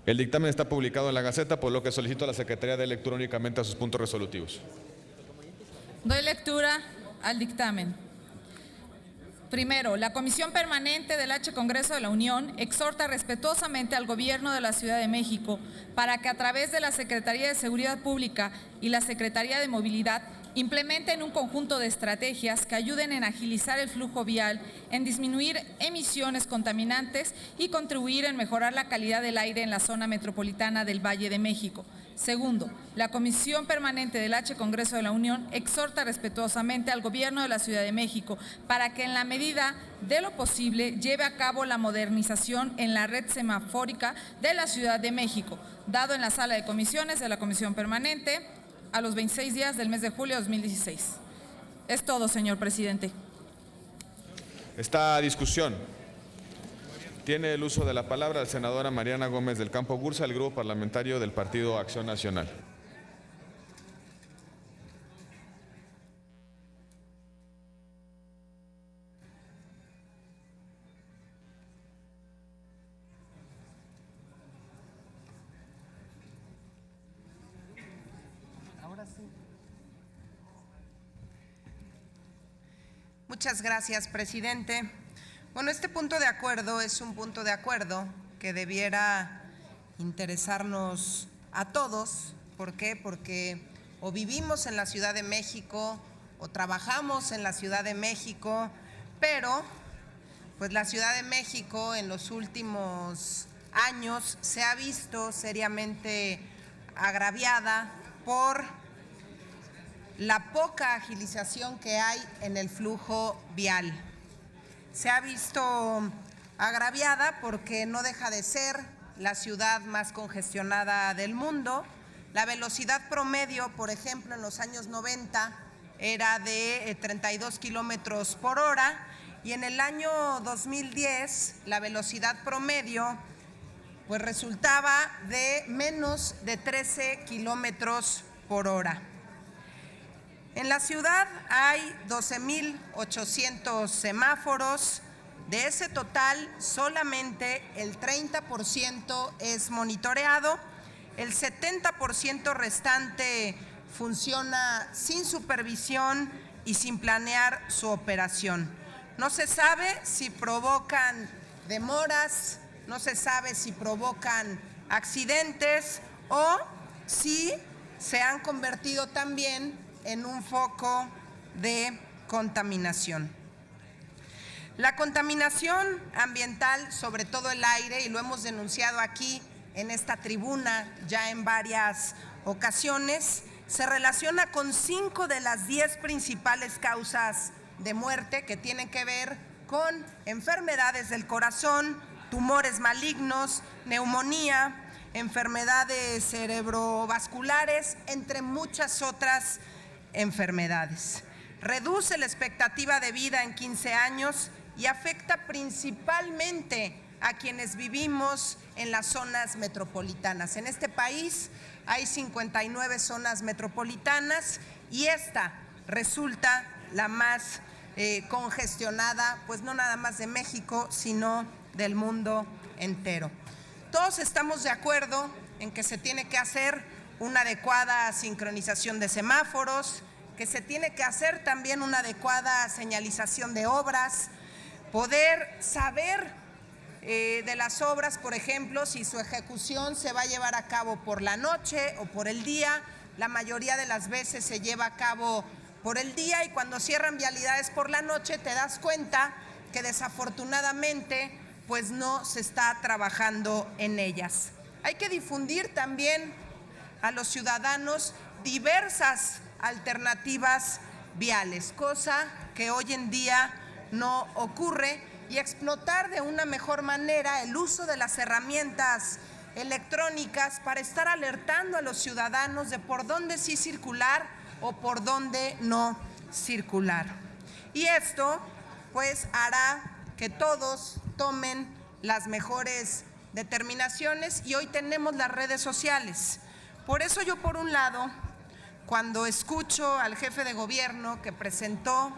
El dictamen está publicado en la Gaceta, por lo que solicito a la Secretaría de lectura únicamente a sus puntos resolutivos. Doy lectura al dictamen. Primero, la Comisión Permanente del H. Congreso de la Unión exhorta respetuosamente al Gobierno de la Ciudad de México para que a través de la Secretaría de Seguridad Pública y la Secretaría de Movilidad implementen un conjunto de estrategias que ayuden en agilizar el flujo vial, en disminuir emisiones contaminantes y contribuir en mejorar la calidad del aire en la zona metropolitana del Valle de México. Segundo, la Comisión Permanente del H. Congreso de la Unión exhorta respetuosamente al Gobierno de la Ciudad de México para que en la medida de lo posible lleve a cabo la modernización en la red semafórica de la Ciudad de México, dado en la sala de comisiones de la Comisión Permanente a los 26 días del mes de julio de 2016. Es todo, señor presidente. Esta discusión tiene el uso de la palabra la senadora Mariana Gómez del Campo Bursa, del Grupo Parlamentario del Partido Acción Nacional. Muchas gracias, presidente. Bueno, este punto de acuerdo es un punto de acuerdo que debiera interesarnos a todos. ¿Por qué? Porque o vivimos en la Ciudad de México o trabajamos en la Ciudad de México, pero pues la Ciudad de México en los últimos años se ha visto seriamente agraviada por la poca agilización que hay en el flujo vial. Se ha visto agraviada porque no deja de ser la ciudad más congestionada del mundo. La velocidad promedio, por ejemplo, en los años 90 era de 32 kilómetros por hora y en el año 2010 la velocidad promedio pues resultaba de menos de 13 kilómetros por hora. En la ciudad hay 12,800 semáforos. De ese total, solamente el 30% es monitoreado, el 70% restante funciona sin supervisión y sin planear su operación. No se sabe si provocan demoras, no se sabe si provocan accidentes o si se han convertido también en un foco de contaminación. La contaminación ambiental, sobre todo el aire, y lo hemos denunciado aquí en esta tribuna ya en varias ocasiones, se relaciona con 5 de las 10 principales causas de muerte que tienen que ver con enfermedades del corazón, tumores malignos, neumonía, enfermedades cerebrovasculares, entre muchas otras enfermedades. Reduce la expectativa de vida en 15 años y afecta principalmente a quienes vivimos en las zonas metropolitanas. En este país hay 59 zonas metropolitanas y esta resulta la más congestionada, pues no nada más de México, sino del mundo entero. Todos estamos de acuerdo en que se tiene que hacer una adecuada sincronización de semáforos, que se tiene que hacer también una adecuada señalización de obras, poder saber de las obras, por ejemplo, si su ejecución se va a llevar a cabo por la noche o por el día. La mayoría de las veces se lleva a cabo por el día y cuando cierran vialidades por la noche te das cuenta que desafortunadamente pues no se está trabajando en ellas. Hay que difundir también a los ciudadanos diversas alternativas viales, cosa que hoy en día no ocurre, y explotar de una mejor manera el uso de las herramientas electrónicas para estar alertando a los ciudadanos de por dónde sí circular o por dónde no circular. Y esto pues hará que todos tomen las mejores determinaciones y hoy tenemos las redes sociales. Por eso yo, por un lado, cuando escucho al jefe de gobierno que presentó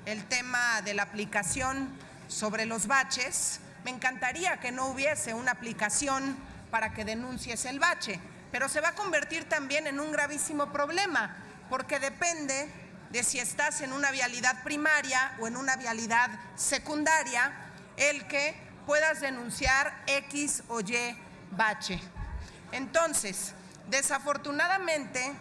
el tema de la aplicación sobre los baches, me encantaría que no hubiese una aplicación para que denuncies el bache, pero se va a convertir también en un gravísimo problema, porque depende de si estás en una vialidad primaria o en una vialidad secundaria, el que puedas denunciar X o Y bache. Entonces, desafortunadamente,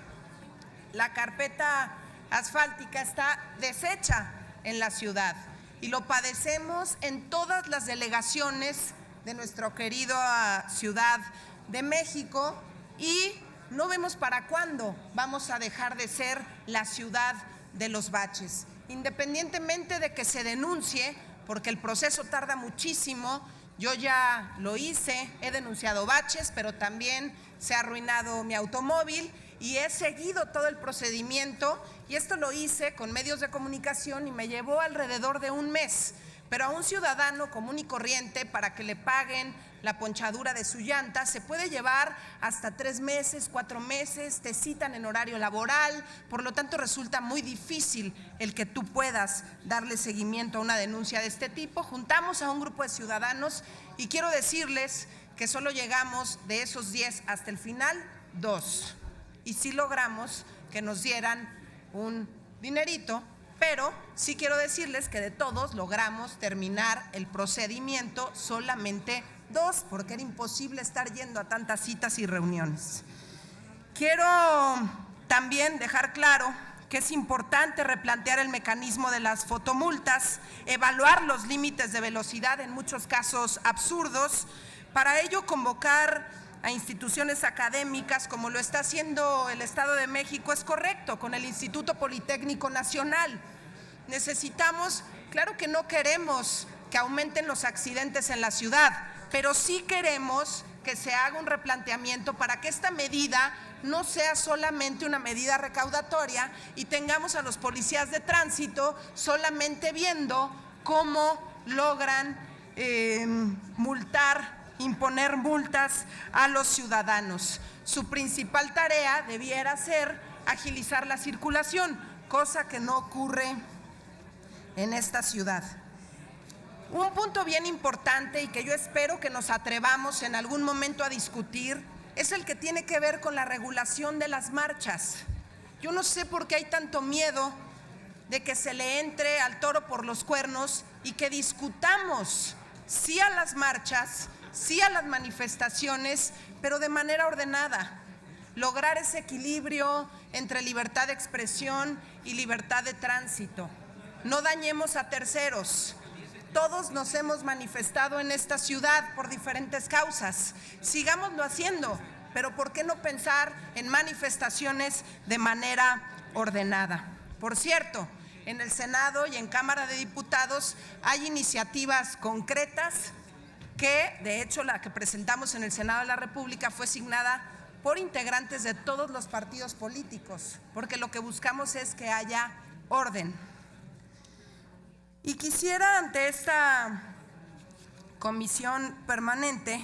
la carpeta asfáltica está deshecha en la ciudad y lo padecemos en todas las delegaciones de nuestra querida Ciudad de México y no vemos para cuándo vamos a dejar de ser la ciudad de los baches, independientemente de que se denuncie, porque el proceso tarda muchísimo. Yo ya lo hice, he denunciado baches, pero también se ha arruinado mi automóvil y he seguido todo el procedimiento, y esto lo hice con medios de comunicación y me llevó alrededor de un mes. Pero a un ciudadano común y corriente, para que le paguen la ponchadura de su llanta, se puede llevar hasta 3 meses, 4 meses, te citan en horario laboral, por lo tanto resulta muy difícil el que tú puedas darle seguimiento a una denuncia de este tipo. Juntamos a un grupo de ciudadanos y quiero decirles que solo llegamos de esos 10 hasta el final, 2. Y sí logramos que nos dieran un dinerito, pero sí quiero decirles que de todos logramos terminar el procedimiento solamente 2, porque era imposible estar yendo a tantas citas y reuniones. Quiero también dejar claro que es importante replantear el mecanismo de las fotomultas, evaluar los límites de velocidad, en muchos casos absurdos. Para ello, convocar a instituciones académicas, como lo está haciendo el Estado de México, es correcto, con el Instituto Politécnico Nacional. Necesitamos, claro que no queremos que aumenten los accidentes en la ciudad, pero sí queremos que se haga un replanteamiento para que esta medida no sea solamente una medida recaudatoria y tengamos a los policías de tránsito solamente viendo cómo logran imponer multas a los ciudadanos. Su principal tarea debiera ser agilizar la circulación, cosa que no ocurre en esta ciudad. Un punto bien importante y que yo espero que nos atrevamos en algún momento a discutir es el que tiene que ver con la regulación de las marchas. Yo no sé por qué hay tanto miedo de que se le entre al toro por los cuernos y que discutamos sí a las marchas, sí a las manifestaciones, pero de manera ordenada. Lograr ese equilibrio entre libertad de expresión y libertad de tránsito. No dañemos a terceros. Todos nos hemos manifestado en esta ciudad por diferentes causas. Sigámoslo haciendo, pero ¿por qué no pensar en manifestaciones de manera ordenada? Por cierto, en el Senado y en Cámara de Diputados hay iniciativas concretas que, de hecho, la que presentamos en el Senado de la República fue signada por integrantes de todos los partidos políticos, porque lo que buscamos es que haya orden. Y quisiera, ante esta comisión permanente,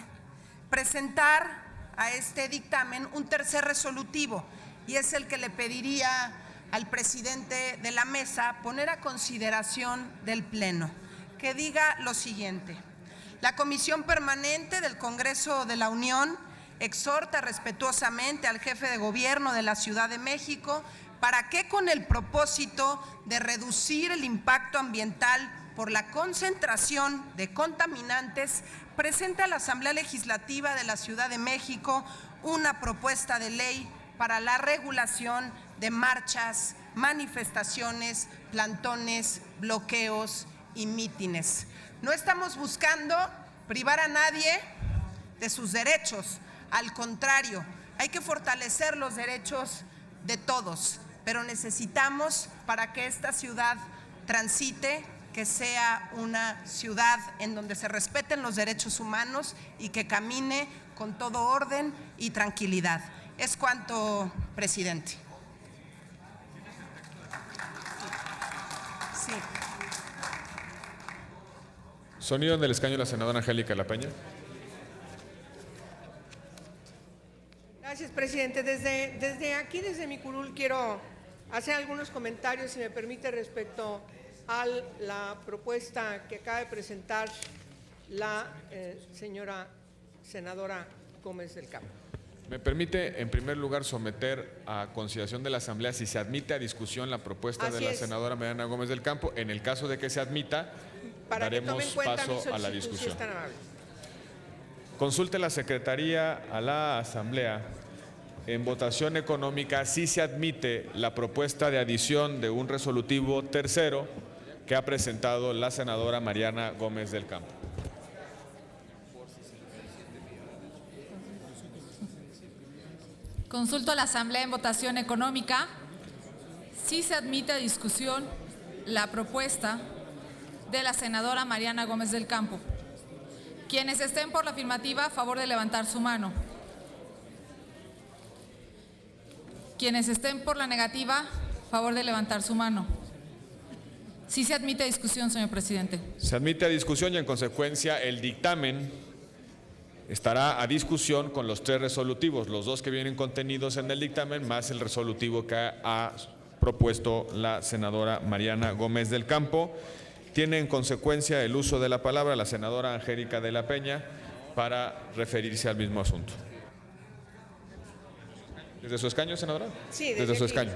presentar a este dictamen un tercer resolutivo, y es el que le pediría al presidente de la mesa poner a consideración del Pleno, que diga lo siguiente: la Comisión Permanente del Congreso de la Unión exhorta respetuosamente al jefe de gobierno de la Ciudad de México para que, con el propósito de reducir el impacto ambiental por la concentración de contaminantes, presente a la Asamblea Legislativa de la Ciudad de México una propuesta de ley para la regulación de marchas, manifestaciones, plantones, bloqueos y mítines. No estamos buscando privar a nadie de sus derechos, al contrario, hay que fortalecer los derechos de todos, pero necesitamos, para que esta ciudad transite, que sea una ciudad en donde se respeten los derechos humanos y que camine con todo orden y tranquilidad. Es cuanto, presidente. Sí. Sonido en el escaño de la senadora Angélica Lapeña. Gracias, presidente. Desde aquí, desde mi curul, quiero hacer algunos comentarios, si me permite, respecto a la propuesta que acaba de presentar la señora senadora Gómez del Campo. ¿Me permite, en primer lugar, someter a consideración de la Asamblea si se admite a discusión la propuesta de Así la es. senadora Mariana Gómez del Campo? En el caso de que se admita, Para que daremos tomen en cuenta mi paso a la solicitud, si discusión. es tan amable. Consulte la Secretaría a la Asamblea. En votación económica, sí se admite la propuesta de adición de un resolutivo tercero que ha presentado la senadora Mariana Gómez del Campo. Consulto a la Asamblea en votación económica. Sí se admite a discusión la propuesta de la senadora Mariana Gómez del Campo. Quienes estén por la afirmativa, a favor de levantar su mano. Quienes estén por la negativa, a favor de levantar su mano. Sí se admite a discusión, señor presidente. Se admite a discusión y, en consecuencia, el dictamen estará a discusión con los 3 resolutivos, los 2 que vienen contenidos en el dictamen, más el resolutivo que ha propuesto la senadora Mariana Gómez del Campo. Tiene en consecuencia el uso de la palabra la senadora Angélica de la Peña para referirse al mismo asunto. ¿Desde su escaño, senadora? Sí, desde su aquí. escaño.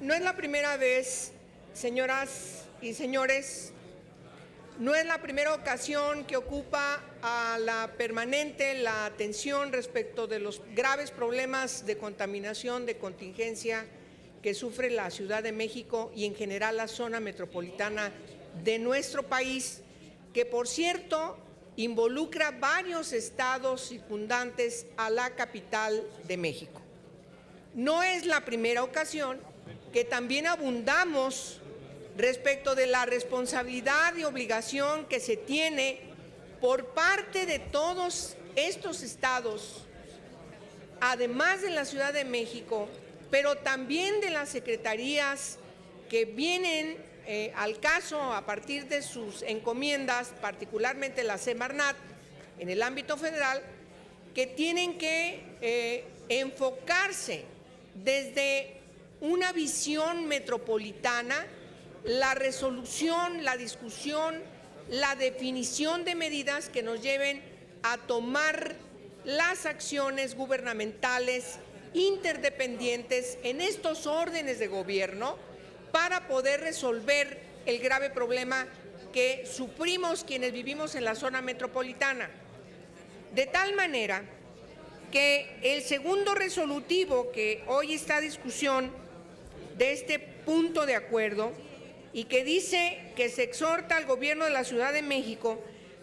No es la primera vez, señoras y señores, no es la primera ocasión que ocupa a la permanente la atención respecto de los graves problemas de contaminación, de contingencia que sufre la Ciudad de México y en general la zona metropolitana de nuestro país, que por cierto involucra varios estados circundantes a la capital de México. No es la primera ocasión que también abundamos respecto de la responsabilidad y obligación que se tiene por parte de todos estos estados, además de la Ciudad de México, pero también de las secretarías que vienen al caso a partir de sus encomiendas, particularmente la Semarnat, en el ámbito federal, que tienen que enfocarse desde una visión metropolitana, la resolución, la discusión, la definición de medidas que nos lleven a tomar las acciones gubernamentales interdependientes en estos órdenes de gobierno para poder resolver el grave problema que sufrimos quienes vivimos en la zona metropolitana. De tal manera que el segundo resolutivo que hoy está a discusión de este punto de acuerdo y que dice que se exhorta al Gobierno de la Ciudad de México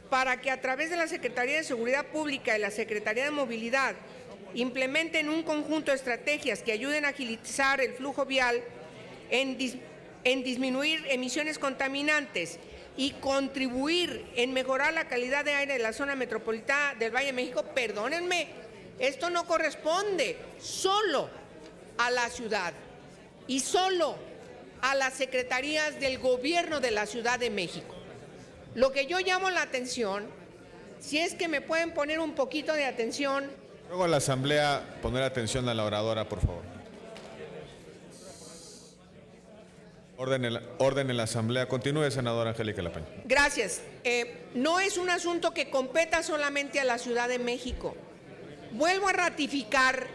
para que a través de la Secretaría de Seguridad Pública y la Secretaría de Movilidad implementen un conjunto de estrategias que ayuden a agilizar el flujo vial en disminuir emisiones contaminantes y contribuir en mejorar la calidad de aire de la zona metropolitana del Valle de México. Perdónenme, esto no corresponde solo a la ciudad y solo a las secretarías del gobierno de la Ciudad de México. Lo que yo llamo la atención, si es que me pueden poner un poquito de atención. Luego a la Asamblea poner atención a la oradora, por favor. Orden en la Asamblea. Continúe, senadora Angélica de la Peña. Gracias. No es un asunto que competa solamente a la Ciudad de México. Vuelvo a ratificar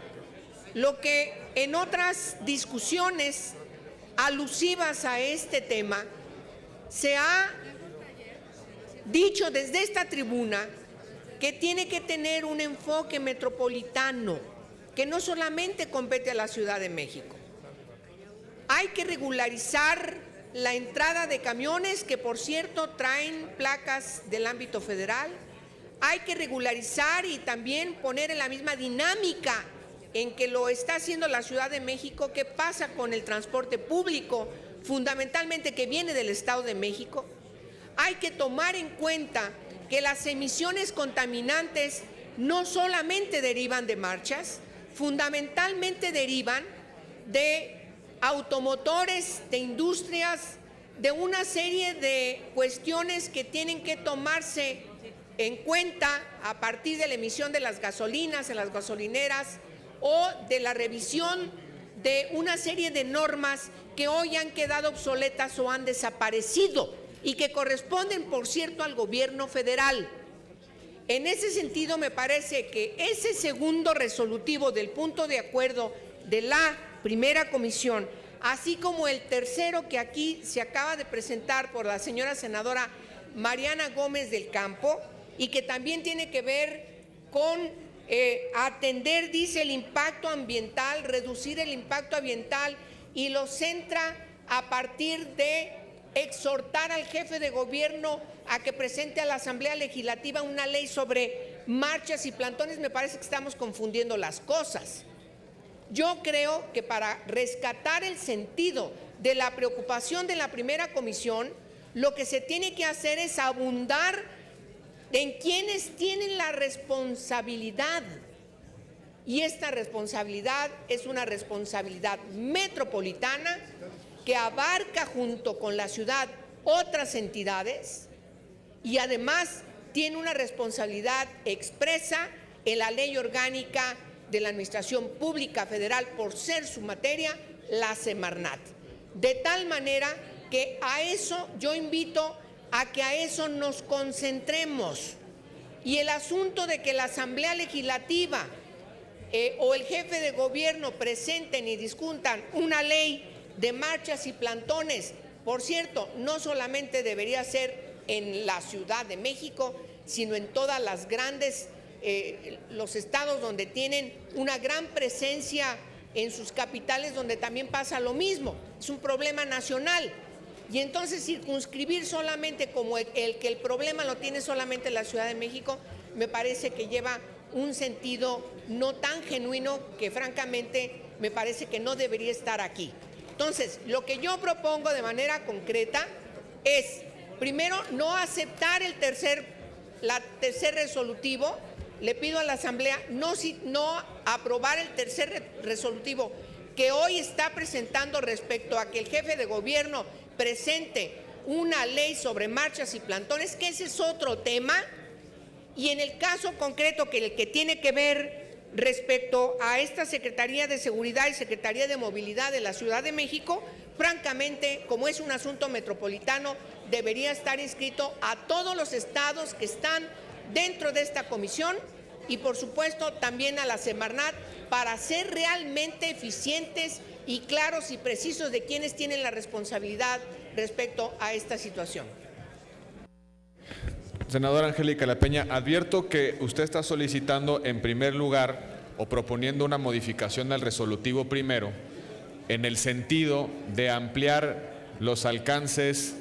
lo que en otras discusiones alusivas a este tema se ha dicho desde esta tribuna, que tiene que tener un enfoque metropolitano, que no solamente compete a la Ciudad de México. Hay que regularizar la entrada de camiones que, por cierto, traen placas del ámbito federal. Hay que regularizar y también poner en la misma dinámica en que lo está haciendo la Ciudad de México, qué pasa con el transporte público, fundamentalmente que viene del Estado de México. Hay que tomar en cuenta que las emisiones contaminantes no solamente derivan de marchas, fundamentalmente derivan de automotores, de industrias, de una serie de cuestiones que tienen que tomarse en cuenta a partir de la emisión de las gasolinas en las gasolineras o de la revisión de una serie de normas que hoy han quedado obsoletas o han desaparecido y que corresponden, por cierto, al gobierno federal. En ese sentido, me parece que ese segundo resolutivo del punto de acuerdo de la primera comisión, así como el tercero que aquí se acaba de presentar por la señora senadora Mariana Gómez del Campo, y que también tiene que ver con atender, dice, el impacto ambiental, reducir el impacto ambiental, y lo centra a partir de exhortar al jefe de gobierno a que presente a la Asamblea Legislativa una ley sobre marchas y plantones. Me parece que estamos confundiendo las cosas. Yo creo que para rescatar el sentido de la preocupación de la primera comisión, lo que se tiene que hacer es abundar en quienes tienen la responsabilidad. Y esta responsabilidad es una responsabilidad metropolitana que abarca junto con la ciudad otras entidades, y además tiene una responsabilidad expresa en la Ley Orgánica de la Administración Pública Federal, por ser su materia, la Semarnat. De tal manera que a eso yo invito a que a eso nos concentremos. Y el asunto de que la Asamblea Legislativa o el jefe de gobierno presenten y discutan una ley de marchas y plantones, por cierto, no solamente debería ser en la Ciudad de México, sino en todas las grandes, los estados donde tienen una gran presencia en sus capitales, donde también pasa lo mismo. Es un problema nacional. Y entonces circunscribir solamente como el que el problema lo tiene solamente la Ciudad de México, me parece que lleva un sentido no tan genuino, que francamente me parece que no debería estar aquí. Entonces, lo que yo propongo de manera concreta es, primero, no aceptar el tercer resolutivo. Le pido a la Asamblea no aprobar el tercer resolutivo que hoy está presentando respecto a que el jefe de gobierno presente una ley sobre marchas y plantones, que ese es otro tema. Y en el caso concreto que el que tiene que ver respecto a esta Secretaría de Seguridad y Secretaría de Movilidad de la Ciudad de México, francamente, como es un asunto metropolitano, debería estar inscrito a todos los estados que están dentro de esta comisión, y por supuesto también a la Semarnat, para ser realmente eficientes y claros y precisos de quienes tienen la responsabilidad respecto a esta situación. Senadora Angélica de la Peña, advierto que usted está solicitando en primer lugar o proponiendo una modificación al resolutivo primero en el sentido de ampliar los alcances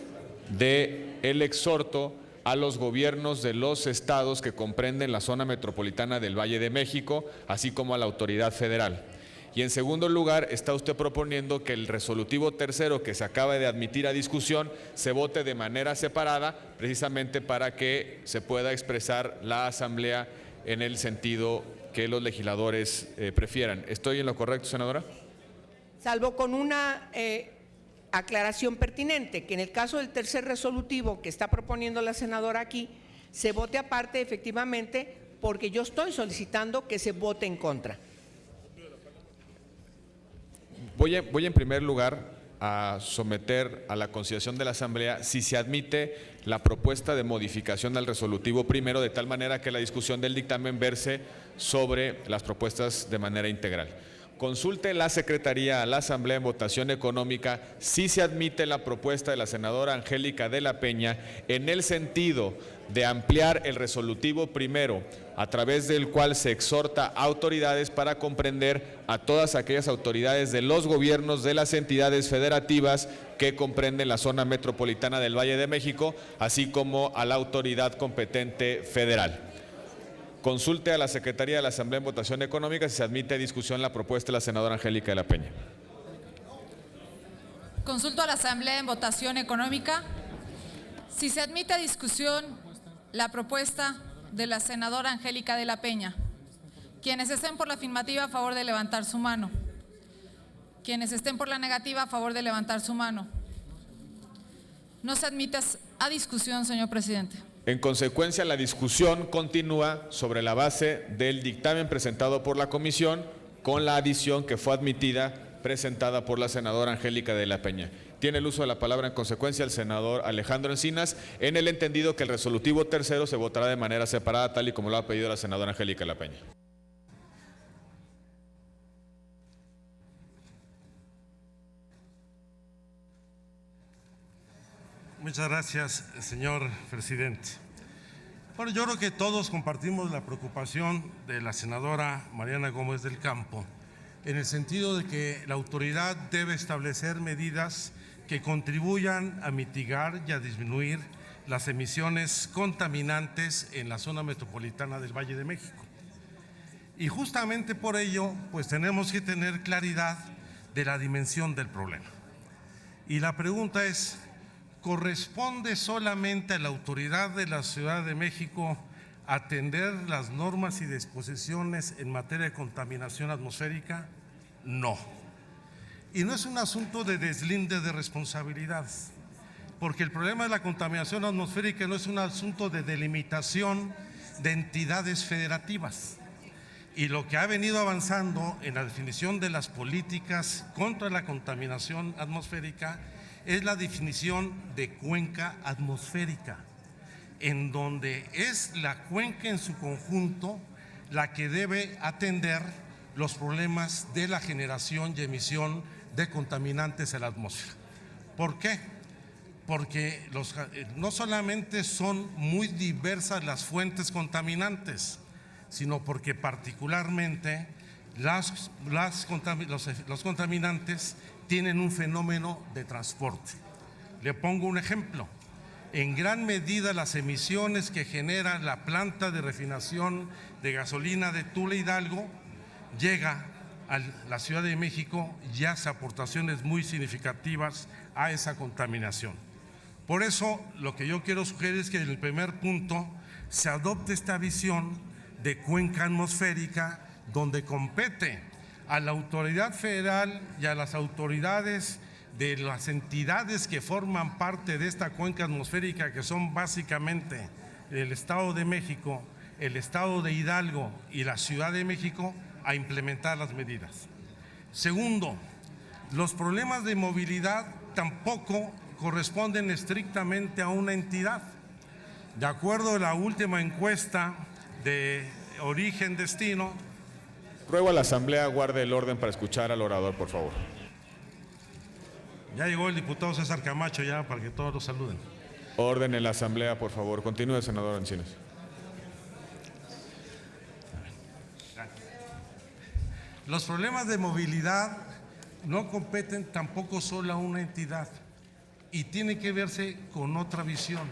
del exhorto a los gobiernos de los estados que comprenden la zona metropolitana del Valle de México, así como a la autoridad federal. Y en segundo lugar, está usted proponiendo que el resolutivo tercero que se acaba de admitir a discusión se vote de manera separada, precisamente para que se pueda expresar la Asamblea en el sentido que los legisladores prefieran. ¿Estoy en lo correcto, senadora? Salvo con una aclaración pertinente, que en el caso del tercer resolutivo que está proponiendo la senadora aquí, se vote aparte, efectivamente, porque yo estoy solicitando que se vote en contra. Voy en primer lugar a someter a la consideración de la Asamblea si se admite la propuesta de modificación del resolutivo primero, de tal manera que la discusión del dictamen verse sobre las propuestas de manera integral. Consulte la Secretaría a la Asamblea en votación económica si se admite la propuesta de la senadora Angélica de la Peña en el sentido de ampliar el resolutivo primero, a través del cual se exhorta a autoridades para comprender a todas aquellas autoridades de los gobiernos de las entidades federativas que comprenden la zona metropolitana del Valle de México, así como a la autoridad competente federal. Consulte a la Secretaría de la Asamblea en votación económica si se admite a discusión la propuesta de la senadora Angélica de la Peña. Consulto a la Asamblea en votación económica si se admite a discusión la propuesta de la senadora Angélica de la Peña. Quienes estén por la afirmativa, a favor de levantar su mano. Quienes estén por la negativa, a favor de levantar su mano. No se admite a discusión, señor presidente. En consecuencia, la discusión continúa sobre la base del dictamen presentado por la comisión, con la adición que fue admitida, presentada por la senadora Angélica de la Peña. Tiene el uso de la palabra en consecuencia el senador Alejandro Encinas, en el entendido que el resolutivo tercero se votará de manera separada, tal y como lo ha pedido la senadora Angélica La Peña. Muchas gracias, señor presidente. Bueno, yo creo que todos compartimos la preocupación de la senadora Mariana Gómez del Campo, en el sentido de que la autoridad debe establecer medidas que contribuyan a mitigar y a disminuir las emisiones contaminantes en la zona metropolitana del Valle de México. Y justamente por ello, pues tenemos que tener claridad de la dimensión del problema. Y la pregunta es, ¿corresponde solamente a la autoridad de la Ciudad de México atender las normas y disposiciones en materia de contaminación atmosférica? No. Y no es un asunto de deslinde de responsabilidades, porque el problema de la contaminación atmosférica no es un asunto de delimitación de entidades federativas. Y lo que ha venido avanzando en la definición de las políticas contra la contaminación atmosférica es la definición de cuenca atmosférica, en donde es la cuenca en su conjunto la que debe atender los problemas de la generación y emisión de contaminantes a la atmósfera. ¿Por qué? Porque no solamente son muy diversas las fuentes contaminantes, sino porque particularmente los contaminantes tienen un fenómeno de transporte. Le pongo un ejemplo. En gran medida las emisiones que genera la planta de refinación de gasolina de Tula Hidalgo llega a la Ciudad de México y hace aportaciones muy significativas a esa contaminación. Por eso lo que yo quiero sugerir es que en el primer punto se adopte esta visión de cuenca atmosférica, donde compete a la autoridad federal y a las autoridades de las entidades que forman parte de esta cuenca atmosférica, que son básicamente el Estado de México, el Estado de Hidalgo y la Ciudad de México, a implementar las medidas. Segundo, los problemas de movilidad tampoco corresponden estrictamente a una entidad. De acuerdo a la última encuesta de Origen Destino, ruego a la Asamblea guarde el orden para escuchar al orador, por favor. Ya llegó el diputado César Camacho ya para que todos lo saluden. Orden en la Asamblea, por favor. Continúe, senador Encinas. Los problemas de movilidad no competen tampoco solo a una entidad y tiene que verse con otra visión.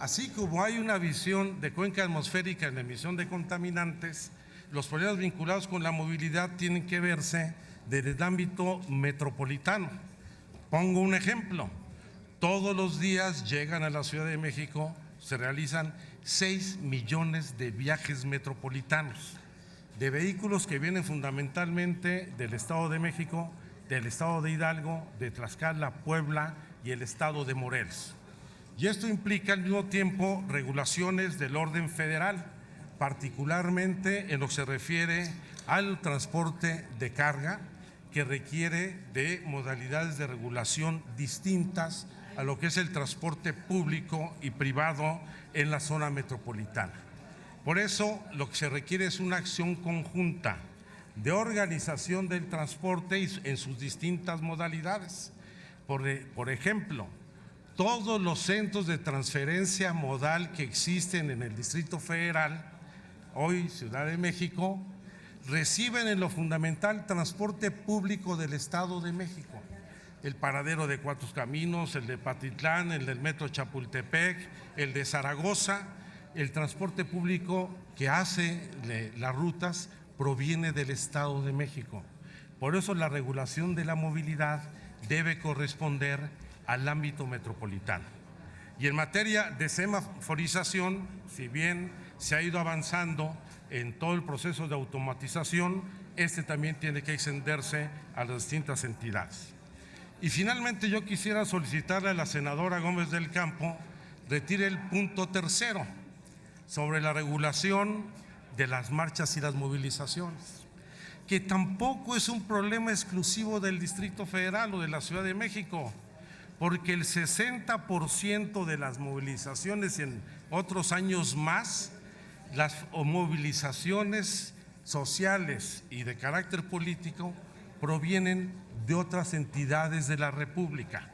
Así como hay una visión de cuenca atmosférica en la emisión de contaminantes, los problemas vinculados con la movilidad tienen que verse desde el ámbito metropolitano. Pongo un ejemplo. Todos los días llegan a la Ciudad de México, se realizan 6 millones de viajes metropolitanos, de vehículos que vienen fundamentalmente del Estado de México, del Estado de Hidalgo, de Tlaxcala, Puebla y el Estado de Morelos. Y esto implica al mismo tiempo regulaciones del orden federal, particularmente en lo que se refiere al transporte de carga, que requiere de modalidades de regulación distintas a lo que es el transporte público y privado en la zona metropolitana. Por eso lo que se requiere es una acción conjunta de organización del transporte en sus distintas modalidades. Por ejemplo, todos los centros de transferencia modal que existen en el Distrito Federal, hoy Ciudad de México, reciben en lo fundamental transporte público del Estado de México. El paradero de Cuatro Caminos, el de Patitlán, el del Metro Chapultepec, el de Zaragoza. El transporte público que hace las rutas proviene del Estado de México. Por eso la regulación de la movilidad debe corresponder al ámbito metropolitano. Y en materia de semaforización, si bien se ha ido avanzando en todo el proceso de automatización, este también tiene que extenderse a las distintas entidades. Y finalmente yo quisiera solicitarle a la senadora Gómez del Campo retire el punto tercero sobre la regulación de las marchas y las movilizaciones, que tampoco es un problema exclusivo del Distrito Federal o de la Ciudad de México. porque el 60% de las movilizaciones en otros años más, las movilizaciones sociales y de carácter político provienen de otras entidades de la República.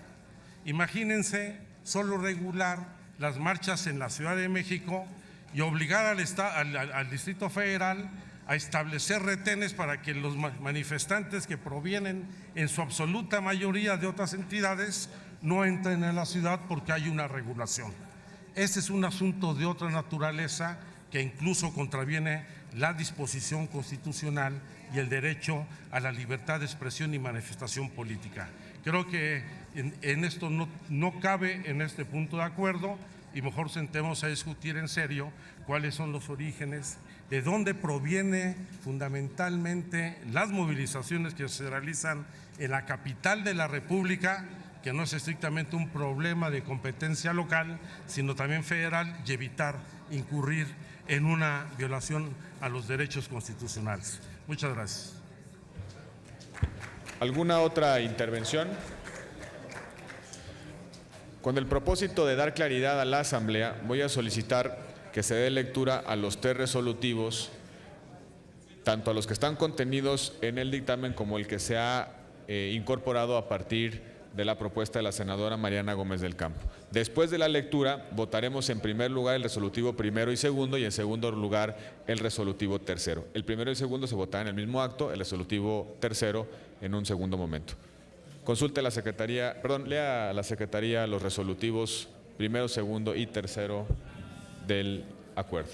Imagínense solo regular las marchas en la Ciudad de México y obligar al Distrito Federal a establecer retenes para que los manifestantes que provienen en su absoluta mayoría de otras entidades no entren en la ciudad porque hay una regulación. Ese es un asunto de otra naturaleza que incluso contraviene la disposición constitucional y el derecho a la libertad de expresión y manifestación política. Creo que en esto no cabe en este punto de acuerdo y mejor sentemos a discutir en serio cuáles son los orígenes, de dónde proviene fundamentalmente las movilizaciones que se realizan en la capital de la República, que no es estrictamente un problema de competencia local, sino también federal, y evitar incurrir en una violación a los derechos constitucionales. Muchas gracias. ¿Alguna otra intervención? Con el propósito de dar claridad a la Asamblea, voy a solicitar que se dé lectura a los 3 resolutivos, tanto a los que están contenidos en el dictamen como el que se ha incorporado a partir de la propuesta de la senadora Mariana Gómez del Campo. Después de la lectura, votaremos en primer lugar el resolutivo primero y segundo, y en segundo lugar el resolutivo tercero. El primero y el segundo se votarán en el mismo acto, el resolutivo tercero en un segundo momento. Consulte a la Secretaría, lea a la Secretaría los resolutivos primero, segundo y tercero del acuerdo.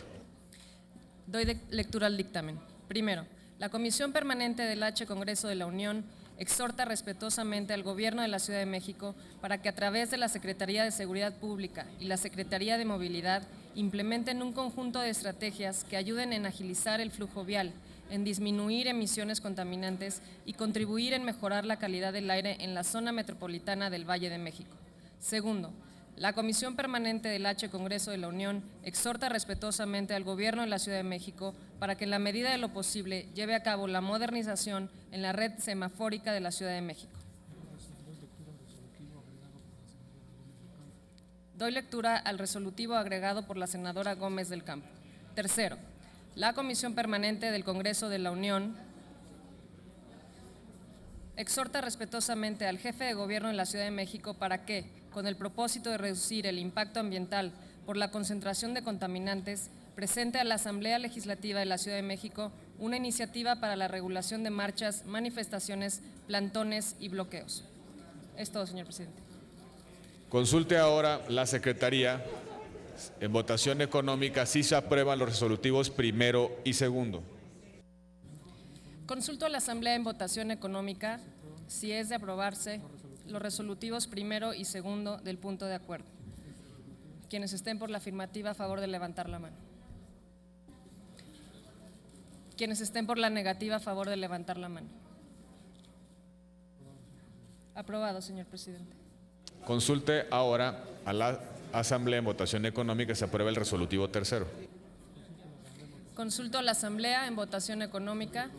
Doy lectura al dictamen. Primero, la Comisión Permanente del H. Congreso de la Unión exhorta respetuosamente al Gobierno de la Ciudad de México para que a través de la Secretaría de Seguridad Pública y la Secretaría de Movilidad implementen un conjunto de estrategias que ayuden en agilizar el flujo vial, en disminuir emisiones contaminantes y contribuir en mejorar la calidad del aire en la zona metropolitana del Valle de México. Segundo, la Comisión Permanente del H. Congreso de la Unión exhorta respetuosamente al Gobierno de la Ciudad de México para que en la medida de lo posible lleve a cabo la modernización en la red semafórica de la Ciudad de México. Doy lectura al resolutivo agregado por la senadora Gómez del Campo. Tercero, la Comisión Permanente del Congreso de la Unión exhorta respetuosamente al jefe de gobierno de la Ciudad de México para que, con el propósito de reducir el impacto ambiental por la concentración de contaminantes, presente a la Asamblea Legislativa de la Ciudad de México una iniciativa para la regulación de marchas, manifestaciones, plantones y bloqueos. Es todo, señor presidente. Consulte ahora la Secretaría. En votación económica, si se aprueban los resolutivos primero y segundo. Consulto a la Asamblea en votación económica si es de aprobarse los resolutivos primero y segundo del punto de acuerdo. Quienes estén por la afirmativa, a favor de levantar la mano. Quienes estén por la negativa, a favor de levantar la mano. Aprobado, señor presidente. Consulte ahora a la Asamblea en votación económica, se aprueba el resolutivo tercero. Consulto a la Asamblea en votación económica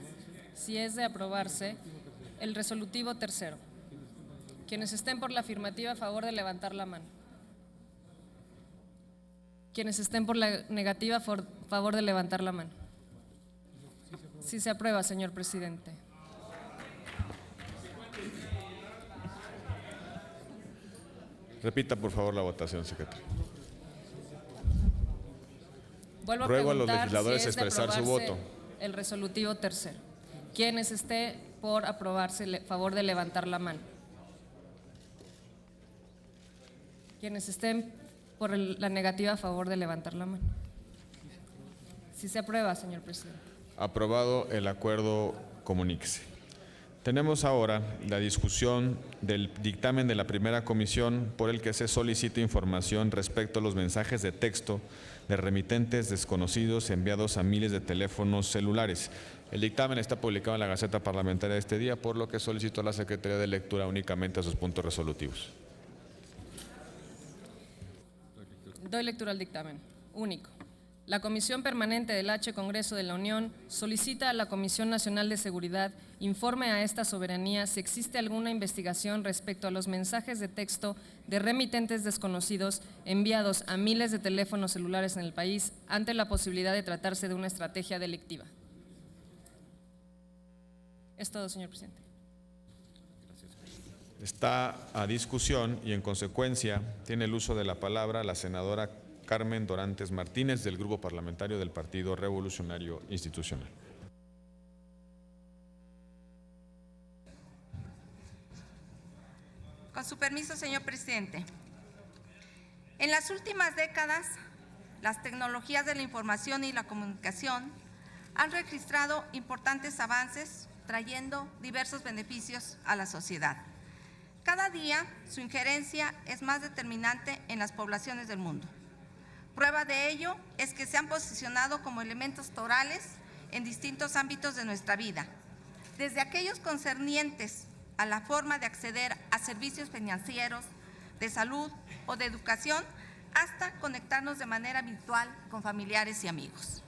si es de aprobarse el resolutivo tercero. Quienes estén por la afirmativa, a favor de levantar la mano. Quienes estén por la negativa, a favor de levantar la mano. Sí se aprueba, señor presidente. Repita, por favor, la votación, secretario. Vuelvo a Ruego a los preguntar legisladores si es de expresar su aprobarse voto. el resolutivo tercero. Quienes esté por aprobarse, a favor de levantar la mano. Quienes estén por la negativa, a favor de levantar la mano. Sí se aprueba, señor presidente. Aprobado el acuerdo, comuníquese. Tenemos ahora la discusión del dictamen de la primera comisión por el que se solicita información respecto a los mensajes de texto de remitentes desconocidos enviados a miles de teléfonos celulares. El dictamen está publicado en la Gaceta Parlamentaria de este día, por lo que solicito a la Secretaría de lectura únicamente a sus puntos resolutivos. Doy lectura al dictamen. Único. La Comisión Permanente del H. Congreso de la Unión solicita a la Comisión Nacional de Seguridad informe a esta soberanía si existe alguna investigación respecto a los mensajes de texto de remitentes desconocidos enviados a miles de teléfonos celulares en el país ante la posibilidad de tratarse de una estrategia delictiva. Es todo, señor presidente. Está a discusión y en consecuencia tiene el uso de la palabra la senadora Carmen Dorantes Martínez del Grupo Parlamentario del Partido Revolucionario Institucional. Con su permiso, señor presidente. En las últimas décadas, las tecnologías de la información y la comunicación han registrado importantes avances, trayendo diversos beneficios a la sociedad. Cada día, su injerencia es más determinante en las poblaciones del mundo. Prueba de ello es que se han posicionado como elementos torales en distintos ámbitos de nuestra vida, desde aquellos concernientes a la forma de acceder a servicios financieros, de salud o de educación, hasta conectarnos de manera virtual con familiares y amigos.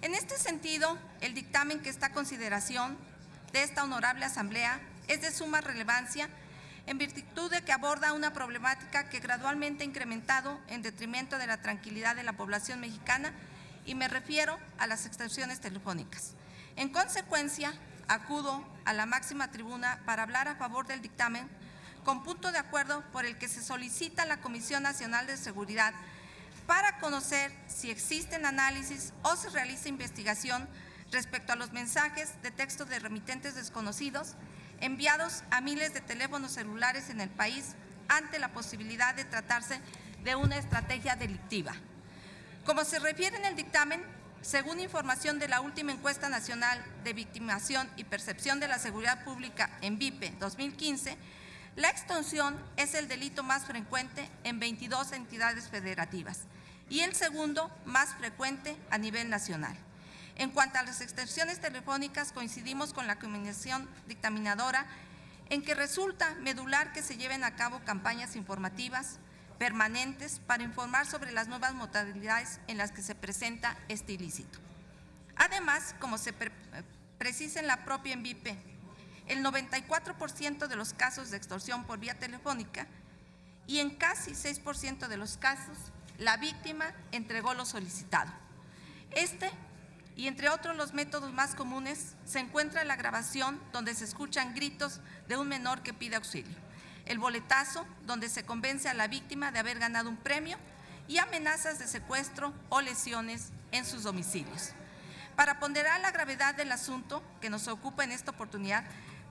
En este sentido, el dictamen que está a consideración de esta honorable Asamblea es de suma relevancia en virtud de que aborda una problemática que gradualmente ha incrementado en detrimento de la tranquilidad de la población mexicana, y me refiero a las extorsiones telefónicas. En consecuencia, acudo a la máxima tribuna para hablar a favor del dictamen, con punto de acuerdo por el que se solicita a la Comisión Nacional de Seguridad para conocer si existen análisis o se realiza investigación respecto a los mensajes de texto de remitentes desconocidos enviados a miles de teléfonos celulares en el país ante la posibilidad de tratarse de una estrategia delictiva. Como se refiere en el dictamen, según información de la última encuesta nacional de victimización y percepción de la seguridad pública en VIPE 2015, la extorsión es el delito más frecuente en 22 entidades federativas y el segundo más frecuente a nivel nacional. En cuanto a las extorsiones telefónicas, coincidimos con la Comisión Dictaminadora en que resulta medular que se lleven a cabo campañas informativas permanentes para informar sobre las nuevas modalidades en las que se presenta este ilícito. Además, como se precisa en la propia ENVIPE, el 94% de los casos de extorsión por vía telefónica y en casi 6% de los casos, la víctima entregó lo solicitado. Y entre otros los métodos más comunes se encuentra la grabación donde se escuchan gritos de un menor que pide auxilio, el boletazo donde se convence a la víctima de haber ganado un premio y amenazas de secuestro o lesiones en sus domicilios. Para ponderar la gravedad del asunto que nos ocupa en esta oportunidad,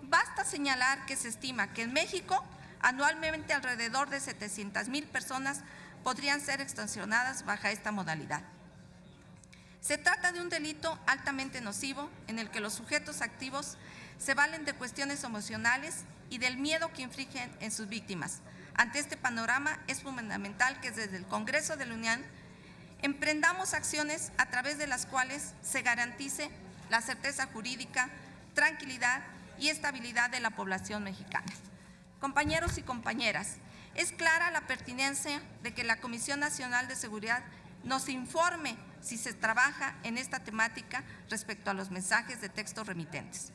basta señalar que se estima que en México anualmente alrededor de 700,000 personas podrían ser extorsionadas bajo esta modalidad. Se trata de un delito altamente nocivo en el que los sujetos activos se valen de cuestiones emocionales y del miedo que infligen en sus víctimas. Ante este panorama es fundamental que desde el Congreso de la Unión emprendamos acciones a través de las cuales se garantice la certeza jurídica, tranquilidad y estabilidad de la población mexicana. Compañeros y compañeras, es clara la pertinencia de que la Comisión Nacional de Seguridad nos informe si se trabaja en esta temática respecto a los mensajes de texto remitentes,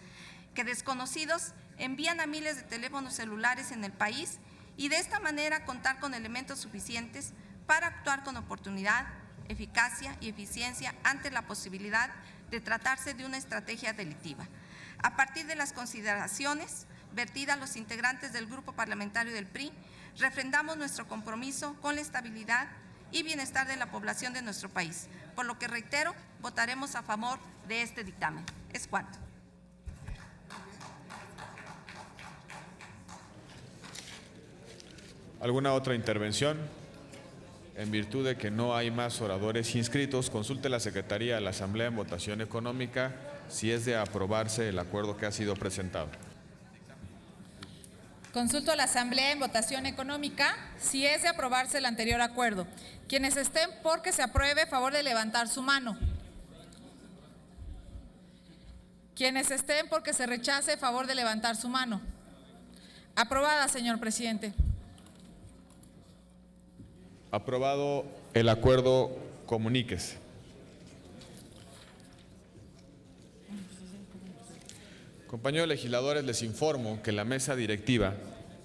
que desconocidos envían a miles de teléfonos celulares en el país, y de esta manera contar con elementos suficientes para actuar con oportunidad, eficacia y eficiencia ante la posibilidad de tratarse de una estrategia delictiva. A partir de las consideraciones vertidas los integrantes del Grupo Parlamentario del PRI, refrendamos nuestro compromiso con la estabilidad y bienestar de la población de nuestro país, por lo que reitero, votaremos a favor de este dictamen. Es cuanto. ¿Alguna otra intervención? En virtud de que no hay más oradores inscritos, consulte la Secretaría de la Asamblea en votación económica si es de aprobarse el acuerdo que ha sido presentado. Consulto a la Asamblea en votación económica si es de aprobarse el anterior acuerdo. Quienes estén por que se apruebe, favor de levantar su mano. Quienes estén por que se rechace, favor de levantar su mano. Aprobada, señor presidente. Aprobado el acuerdo, comuníquese. Compañeros legisladores, les informo que la mesa directiva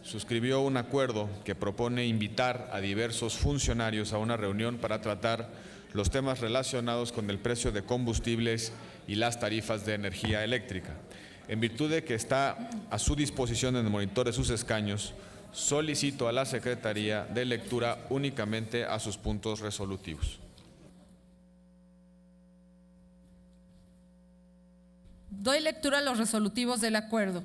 suscribió un acuerdo que propone invitar a diversos funcionarios a una reunión para tratar los temas relacionados con el precio de combustibles y las tarifas de energía eléctrica. En virtud de que está a su disposición en el monitor de sus escaños, solicito a la Secretaría de lectura únicamente a sus puntos resolutivos. Doy lectura a los resolutivos del acuerdo.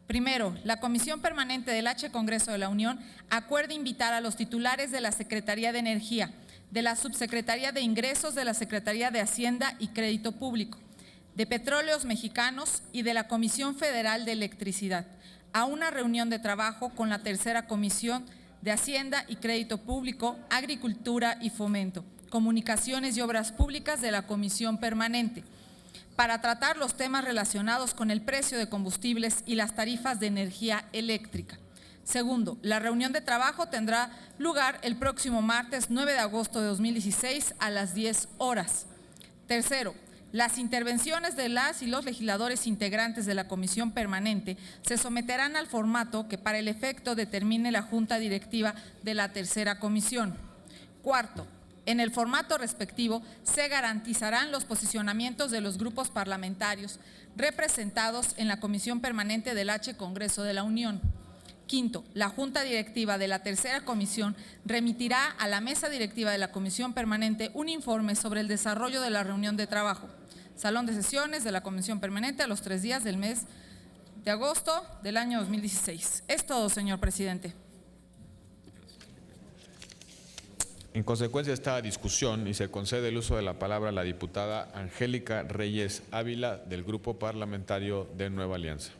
Primero, la Comisión Permanente del H. Congreso de la Unión acuerda invitar a los titulares de la Secretaría de Energía, de la Subsecretaría de Ingresos de la Secretaría de Hacienda y Crédito Público, de Petróleos Mexicanos y de la Comisión Federal de Electricidad a una reunión de trabajo con la Tercera Comisión de Hacienda y Crédito Público, Agricultura y Fomento, Comunicaciones y Obras Públicas de la Comisión Permanente, para tratar los temas relacionados con el precio de combustibles y las tarifas de energía eléctrica. Segundo, la reunión de trabajo tendrá lugar el próximo martes 9 de agosto de 2016 a las 10 horas. Tercero, las intervenciones de las y los legisladores integrantes de la Comisión Permanente se someterán al formato que para el efecto determine la Junta Directiva de la Tercera Comisión. Cuarto, en el formato respectivo se garantizarán los posicionamientos de los grupos parlamentarios representados en la Comisión Permanente del H. Congreso de la Unión. Quinto, la Junta Directiva de la Tercera Comisión remitirá a la Mesa Directiva de la Comisión Permanente un informe sobre el desarrollo de la reunión de trabajo. Salón de sesiones de la Comisión Permanente a los 3 días del mes de agosto del año 2016. Es todo, señor presidente. En consecuencia de esta discusión, y se concede el uso de la palabra a la diputada Angélica Reyes Ávila, del Grupo Parlamentario de Nueva Alianza.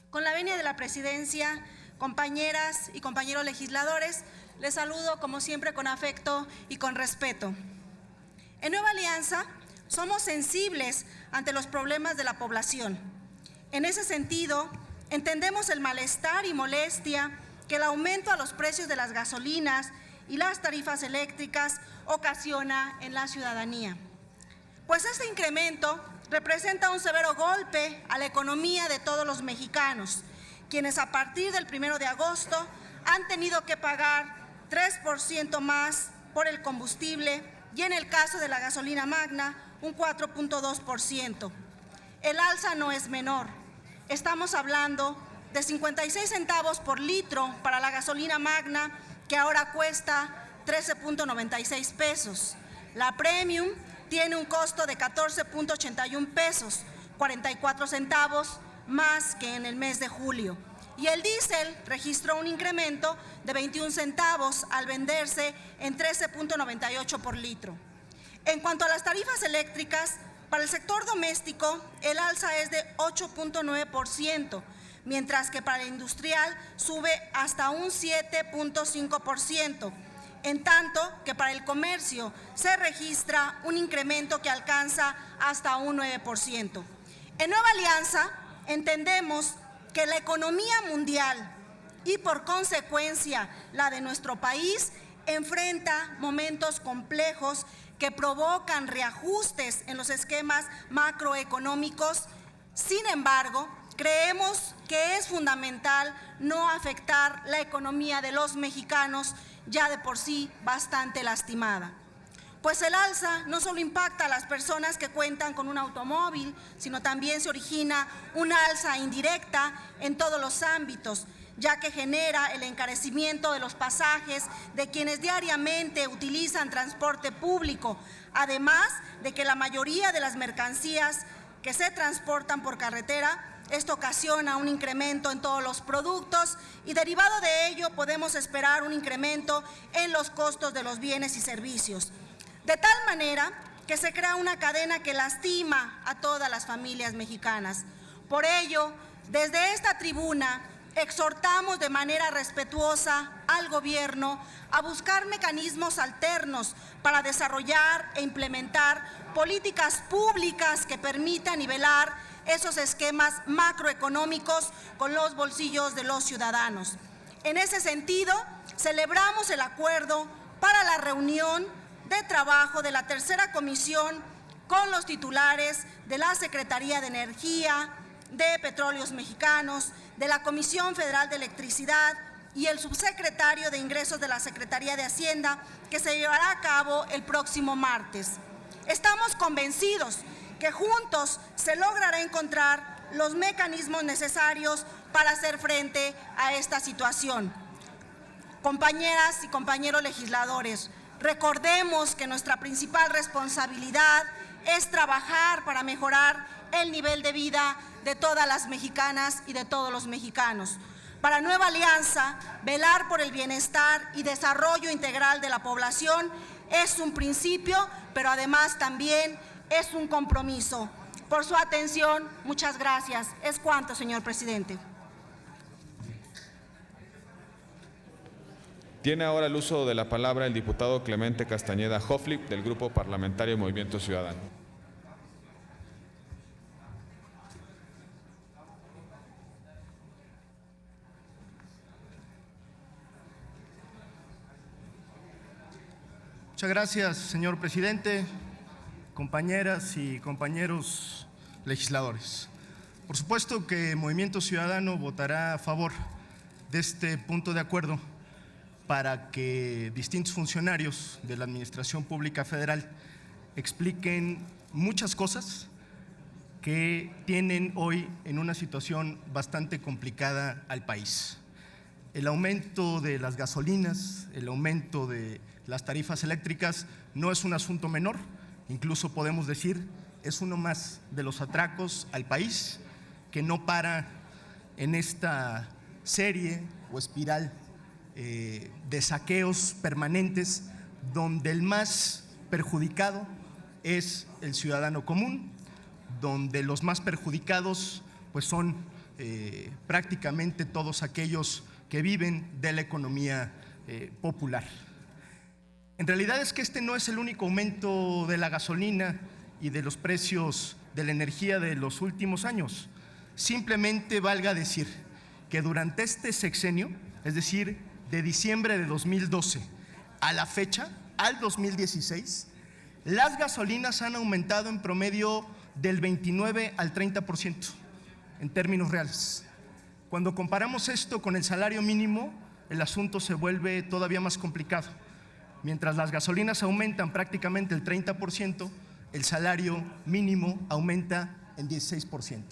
Con la venia de la presidencia, compañeras y compañeros legisladores, les saludo como siempre con afecto y con respeto. En Nueva Alianza somos sensibles ante los problemas de la población. En ese sentido, entendemos el malestar y molestia que el aumento a los precios de las gasolinas y las tarifas eléctricas ocasiona en la ciudadanía. Pues este incremento representa un severo golpe a la economía de todos los mexicanos, quienes a partir del 1 de agosto han tenido que pagar 3% más por el combustible y en el caso de la gasolina magna un 4.2%. El alza no es menor. Estamos hablando de 56 centavos por litro para la gasolina magna, que ahora cuesta 13.96 pesos. La premium tiene un costo de 14.81 pesos, 44 centavos más que en el mes de julio. Y el diésel registró un incremento de 21 centavos al venderse en 13.98 por litro. En cuanto a las tarifas eléctricas, para el sector doméstico el alza es de 8.9%, mientras que para el industrial sube hasta un 7.5%, en tanto que para el comercio se registra un incremento que alcanza hasta un 9%. En Nueva Alianza entendemos que la economía mundial y por consecuencia la de nuestro país enfrenta momentos complejos que provocan reajustes en los esquemas macroeconómicos. Sin embargo, creemos que es fundamental no afectar la economía de los mexicanos, ya de por sí bastante lastimada. Pues el alza no solo impacta a las personas que cuentan con un automóvil, sino también se origina una alza indirecta en todos los ámbitos, ya que genera el encarecimiento de los pasajes de quienes diariamente utilizan transporte público, además de que la mayoría de las mercancías que se transportan por carretera, esto ocasiona un incremento en todos los productos y derivado de ello podemos esperar un incremento en los costos de los bienes y servicios. De tal manera que se crea una cadena que lastima a todas las familias mexicanas. Por ello, desde esta tribuna, exhortamos de manera respetuosa al gobierno a buscar mecanismos alternos para desarrollar e implementar políticas públicas que permitan nivelar esos esquemas macroeconómicos con los bolsillos de los ciudadanos. En ese sentido, celebramos el acuerdo para la reunión de trabajo de la tercera comisión con los titulares de la Secretaría de Energía, de Petróleos Mexicanos, de la Comisión Federal de Electricidad y el subsecretario de Ingresos de la Secretaría de Hacienda, que se llevará a cabo el próximo martes. Estamos convencidos que juntos se logrará encontrar los mecanismos necesarios para hacer frente a esta situación. Compañeras y compañeros legisladores, recordemos que nuestra principal responsabilidad es trabajar para mejorar el nivel de vida de todas las mexicanas y de todos los mexicanos. Para Nueva Alianza, velar por el bienestar y desarrollo integral de la población es un principio, pero además también es un compromiso. Por su atención, muchas gracias. Es cuanto, señor presidente. Tiene ahora el uso de la palabra el diputado Clemente Castañeda Hofflip, del Grupo Parlamentario Movimiento Ciudadano. Muchas gracias, señor presidente, compañeras y compañeros legisladores. Por supuesto que Movimiento Ciudadano votará a favor de este punto de acuerdo para que distintos funcionarios de la Administración Pública Federal expliquen muchas cosas que tienen hoy en una situación bastante complicada al país. El aumento de las gasolinas, el aumento de las tarifas eléctricas no es un asunto menor, incluso podemos decir es uno más de los atracos al país que no para en esta serie o espiral de saqueos permanentes donde el más perjudicado es el ciudadano común, donde los más perjudicados pues son prácticamente todos aquellos que viven de la economía popular. En realidad es que este no es el único aumento de la gasolina y de los precios de la energía de los últimos años. Simplemente valga decir que durante este sexenio, es decir, de diciembre de 2012 a la fecha, al 2016, las gasolinas han aumentado en promedio del 29 al 30% en términos reales. Cuando comparamos esto con el salario mínimo, el asunto se vuelve todavía más complicado. Mientras las gasolinas aumentan prácticamente el 30%, el salario mínimo aumenta en 16%.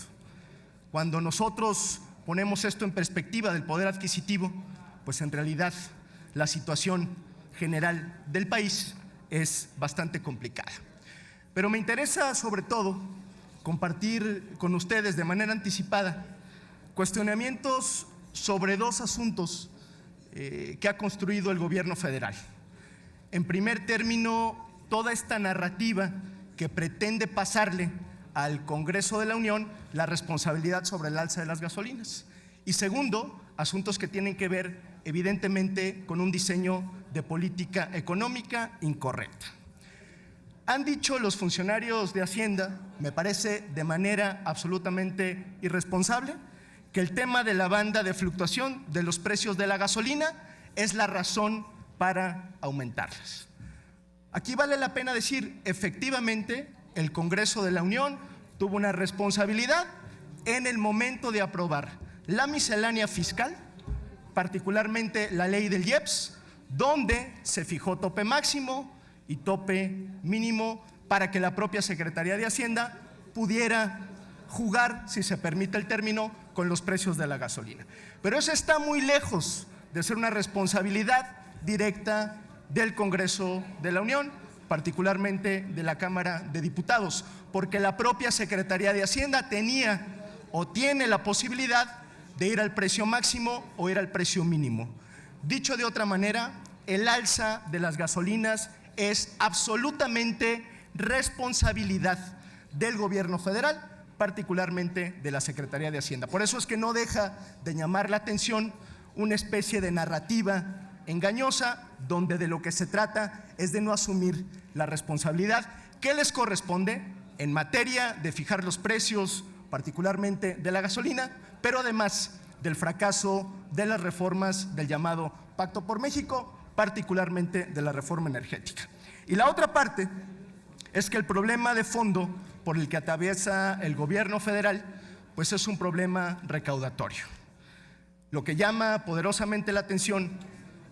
Cuando nosotros ponemos esto en perspectiva del poder adquisitivo, pues en realidad la situación general del país es bastante complicada. Pero me interesa sobre todo compartir con ustedes de manera anticipada cuestionamientos sobre dos asuntos que ha construido el gobierno federal. En primer término, toda esta narrativa que pretende pasarle al Congreso de la Unión la responsabilidad sobre el alza de las gasolinas. Y segundo, asuntos que tienen que ver evidentemente con un diseño de política económica incorrecta. Han dicho los funcionarios de Hacienda, me parece de manera absolutamente irresponsable, que el tema de la banda de fluctuación de los precios de la gasolina es la razón para aumentarlas. Aquí vale la pena decir, efectivamente, el Congreso de la Unión tuvo una responsabilidad en el momento de aprobar la miscelánea fiscal, particularmente la ley del IEPS, donde se fijó tope máximo y tope mínimo para que la propia Secretaría de Hacienda pudiera jugar, si se permite el término, con los precios de la gasolina. Pero eso está muy lejos de ser una responsabilidad directa del Congreso de la Unión, particularmente de la Cámara de Diputados, porque la propia Secretaría de Hacienda tenía o tiene la posibilidad de ir al precio máximo o ir al precio mínimo. Dicho de otra manera, el alza de las gasolinas es absolutamente responsabilidad del gobierno federal, particularmente de la Secretaría de Hacienda. Por eso es que no deja de llamar la atención una especie de narrativa engañosa, donde de lo que se trata es de no asumir la responsabilidad que les corresponde en materia de fijar los precios particularmente de la gasolina, pero además del fracaso de las reformas del llamado Pacto por México, particularmente de la reforma energética. Y la otra parte es que el problema de fondo por el que atraviesa el gobierno federal, pues es un problema recaudatorio. Lo que llama poderosamente la atención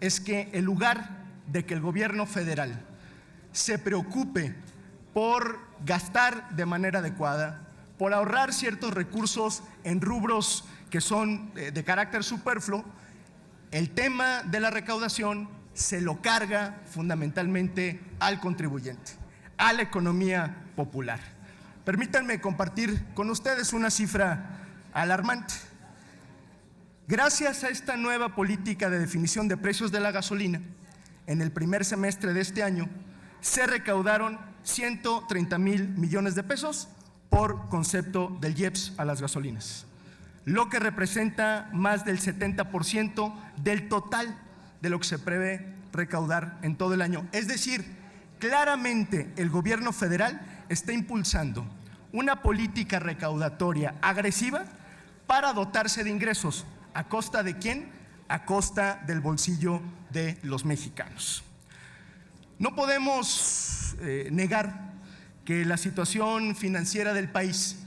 es que en lugar de que el gobierno federal se preocupe por gastar de manera adecuada, por ahorrar ciertos recursos en rubros que son de carácter superfluo, el tema de la recaudación se lo carga fundamentalmente al contribuyente, a la economía popular. Permítanme compartir con ustedes una cifra alarmante. Gracias a esta nueva política de definición de precios de la gasolina, en el primer semestre de este año se recaudaron 130,000 millones de pesos por concepto del IEPS a las gasolinas, lo que representa más del 70% del total de lo que se prevé recaudar en todo el año. Es decir, claramente el gobierno federal está impulsando una política recaudatoria agresiva para dotarse de ingresos. ¿A costa de quién? A costa del bolsillo de los mexicanos. No podemos negar que la situación financiera del país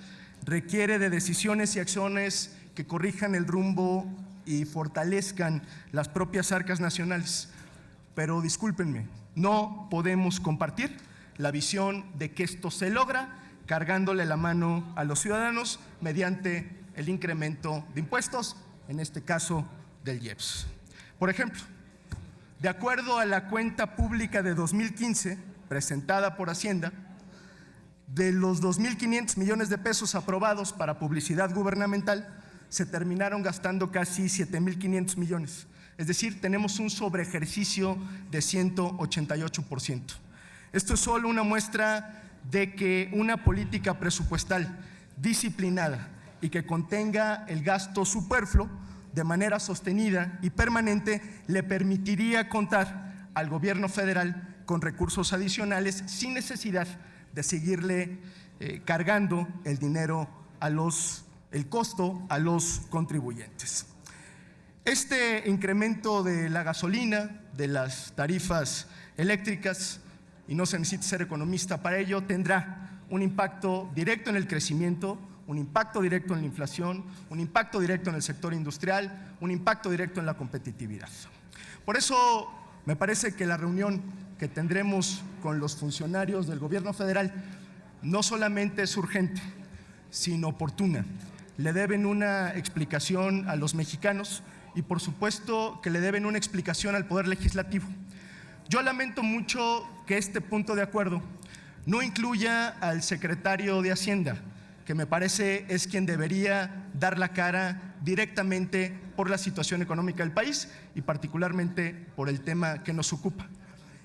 requiere de decisiones y acciones que corrijan el rumbo y fortalezcan las propias arcas nacionales. Pero discúlpenme, no podemos compartir la visión de que esto se logra cargándole la mano a los ciudadanos mediante el incremento de impuestos, en este caso del IEPS. Por ejemplo, de acuerdo a la cuenta pública de 2015 presentada por Hacienda, de los 2.500 millones de pesos aprobados para publicidad gubernamental, se terminaron gastando casi 7.500 millones. Es decir, tenemos un sobreejercicio de 188%. Esto es solo una muestra de que una política presupuestal disciplinada y que contenga el gasto superfluo de manera sostenida y permanente le permitiría contar al gobierno federal con recursos adicionales sin necesidad de seguirle cargando el dinero el costo a los contribuyentes. Este incremento de la gasolina, de las tarifas eléctricas, y no se necesita ser economista para ello, tendrá un impacto directo en el crecimiento, un impacto directo en la inflación, un impacto directo en el sector industrial, un impacto directo en la competitividad. Por eso me parece que la reunión que tendremos con los funcionarios del gobierno federal no solamente es urgente, sino oportuna. Le deben una explicación a los mexicanos y por supuesto que le deben una explicación al Poder Legislativo. Yo lamento mucho que este punto de acuerdo no incluya al secretario de Hacienda, que me parece es quien debería dar la cara directamente por la situación económica del país y particularmente por el tema que nos ocupa.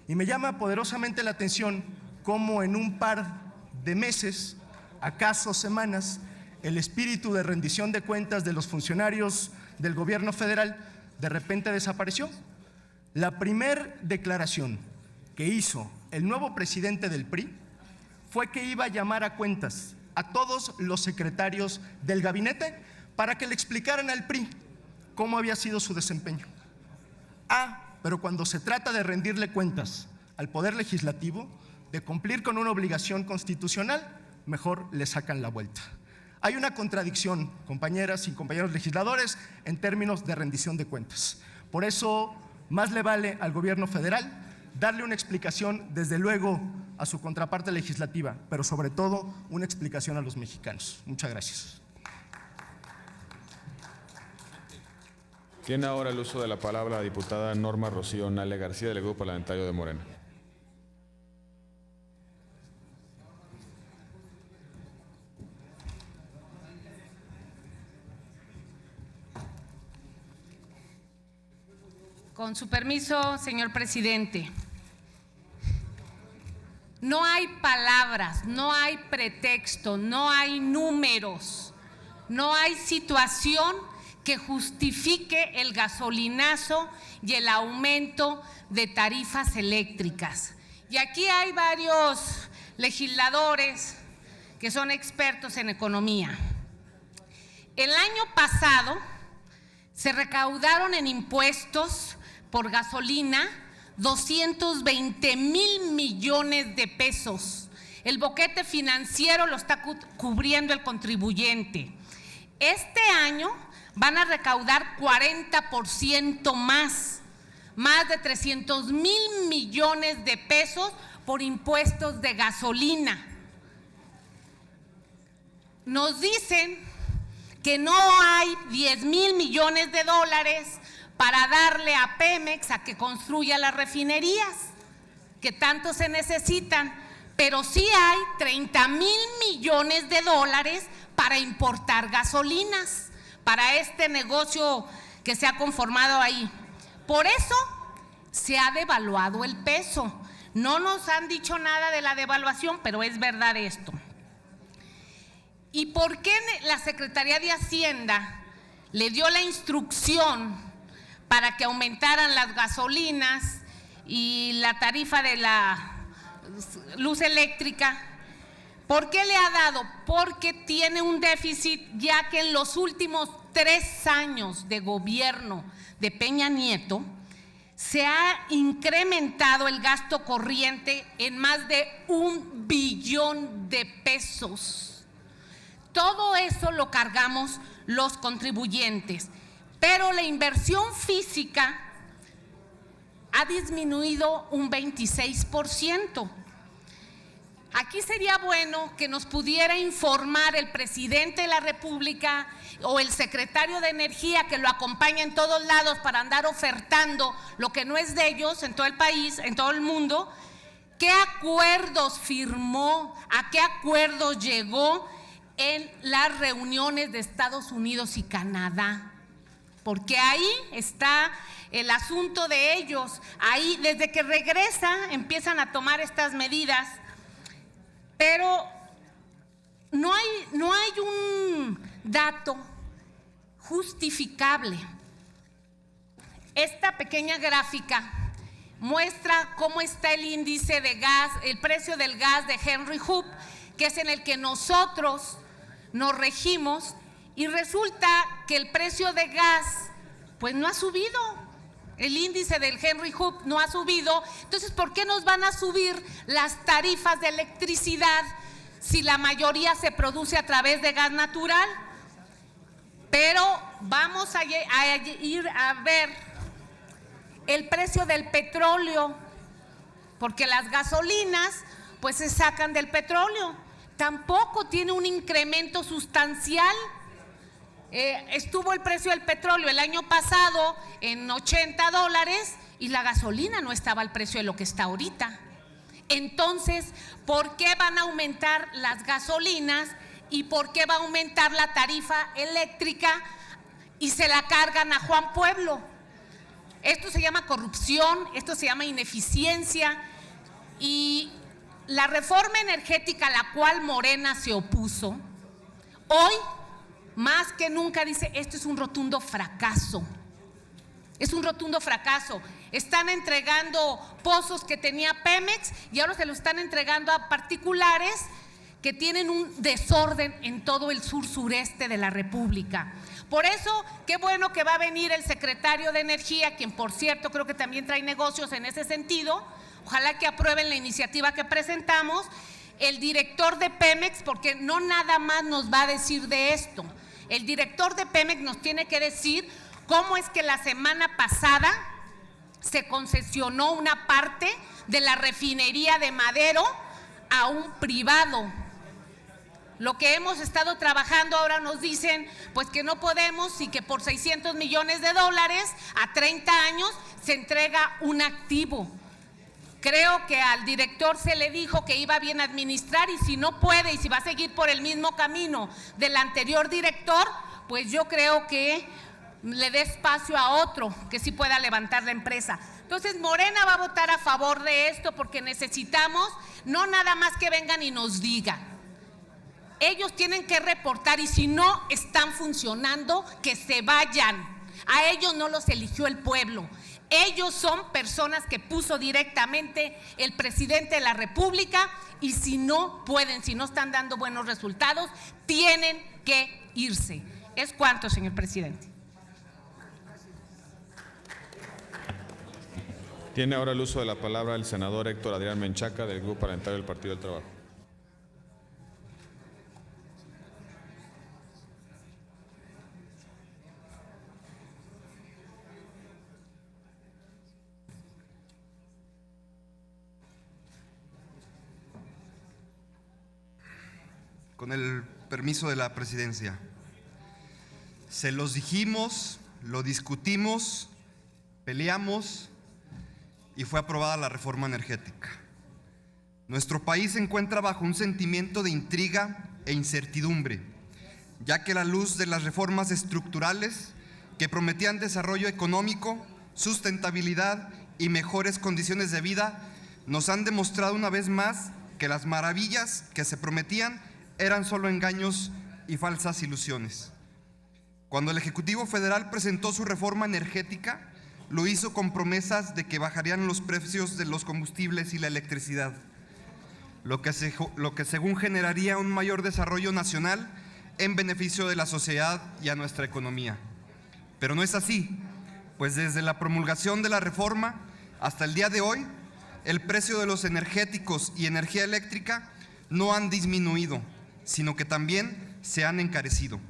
Y me llama poderosamente la atención cómo en un par de meses, acaso semanas, el espíritu de rendición de cuentas de los funcionarios del gobierno federal de repente desapareció. La primera declaración que hizo el nuevo presidente del PRI fue que iba a llamar a cuentas a todos los secretarios del gabinete para que le explicaran al PRI cómo había sido su desempeño. Pero cuando se trata de rendirle cuentas al Poder Legislativo, de cumplir con una obligación constitucional, mejor le sacan la vuelta. Hay una contradicción, compañeras y compañeros legisladores, en términos de rendición de cuentas. Por eso, más le vale al gobierno federal darle una explicación, desde luego, a su contraparte legislativa, pero sobre todo una explicación a los mexicanos. Muchas gracias. Tiene ahora el uso de la palabra la diputada Norma Rocío Nale García, del Grupo Parlamentario de Morena. Con su permiso, señor presidente. No hay palabras, no hay pretexto, no hay números, no hay situación que justifique el gasolinazo y el aumento de tarifas eléctricas. Y aquí hay varios legisladores que son expertos en economía. El año pasado se recaudaron en impuestos por gasolina 220,000 millones de pesos. El boquete financiero lo está cubriendo el contribuyente. Este año van a recaudar 40% más de 300,000 millones de pesos por impuestos de gasolina. Nos dicen que no hay 10,000 millones de dólares para darle a Pemex a que construya las refinerías que tanto se necesitan, pero sí hay 30,000 millones de dólares para importar gasolinas, para este negocio que se ha conformado ahí. Por eso se ha devaluado el peso. No nos han dicho nada de la devaluación, pero es verdad esto. ¿Y por qué la Secretaría de Hacienda le dio la instrucción para que aumentaran las gasolinas y la tarifa de la luz eléctrica? ¿Por qué le ha dado? Porque tiene un déficit, ya que en los últimos 3 años de gobierno de Peña Nieto se ha incrementado el gasto corriente en más de 1 billón de pesos. Todo eso lo cargamos los contribuyentes, pero la inversión física ha disminuido un 26%. Aquí sería bueno que nos pudiera informar el presidente de la República o el secretario de Energía, que lo acompaña en todos lados para andar ofertando lo que no es de ellos en todo el país, en todo el mundo. ¿Qué acuerdos firmó? ¿A qué acuerdos llegó en las reuniones de Estados Unidos y Canadá? Porque ahí está el asunto de ellos. Ahí, desde que regresa, empiezan a tomar estas medidas. Pero no hay un dato justificable. Esta pequeña gráfica muestra cómo está el índice de gas, el precio del gas de Henry Hub, que es en el que nosotros nos regimos, y resulta que el precio de gas pues no ha subido. El índice del Henry Hub no ha subido. Entonces, ¿por qué nos van a subir las tarifas de electricidad si la mayoría se produce a través de gas natural? Pero vamos a ir a ver el precio del petróleo, porque las gasolinas pues se sacan del petróleo. Tampoco tiene un incremento sustancial. Estuvo el precio del petróleo el año pasado en $80 y la gasolina no estaba al precio de lo que está ahorita. Entonces, ¿por qué van a aumentar las gasolinas y por qué va a aumentar la tarifa eléctrica y se la cargan a Juan Pueblo? Esto se llama corrupción, esto se llama ineficiencia, y la reforma energética a la cual Morena se opuso, hoy más que nunca dice: esto es un rotundo fracaso. Es un rotundo fracaso. Están entregando pozos que tenía Pemex y ahora se lo están entregando a particulares que tienen un desorden en todo el sur-sureste de la República. Por eso, qué bueno que va a venir el secretario de Energía, quien por cierto creo que también trae negocios en ese sentido. Ojalá que aprueben la iniciativa que presentamos. El director de Pemex, porque no nada más nos va a decir de esto. El director de Pemex nos tiene que decir cómo es que la semana pasada se concesionó una parte de la refinería de Madero a un privado. Lo que hemos estado trabajando, ahora nos dicen pues que no podemos, y que por $600 millones a 30 años se entrega un activo. Creo que al director se le dijo que iba bien a administrar, y si no puede y si va a seguir por el mismo camino del anterior director, pues yo creo que le dé espacio a otro que sí pueda levantar la empresa. Entonces, Morena va a votar a favor de esto porque necesitamos no nada más que vengan y nos digan. Ellos tienen que reportar, y si no están funcionando, que se vayan. A ellos no los eligió el pueblo. Ellos son personas que puso directamente el presidente de la República, y si no pueden, si no están dando buenos resultados, tienen que irse. ¿Es cuánto, señor presidente? Tiene ahora el uso de la palabra el senador Héctor Adrián Menchaca, del Grupo Parlamentario del Partido del Trabajo. Con el permiso de la presidencia. Se los dijimos, lo discutimos, peleamos y fue aprobada la reforma energética. Nuestro país se encuentra bajo un sentimiento de intriga e incertidumbre, ya que a la luz de las reformas estructurales que prometían desarrollo económico, sustentabilidad y mejores condiciones de vida, nos han demostrado una vez más que las maravillas que se prometían eran solo engaños y falsas ilusiones. Cuando el Ejecutivo Federal presentó su reforma energética, lo hizo con promesas de que bajarían los precios de los combustibles y la electricidad, lo que según generaría un mayor desarrollo nacional en beneficio de la sociedad y a nuestra economía. Pero no es así, pues desde la promulgación de la reforma hasta el día de hoy, el precio de los energéticos y energía eléctrica no han disminuido, sino que también se han encarecido.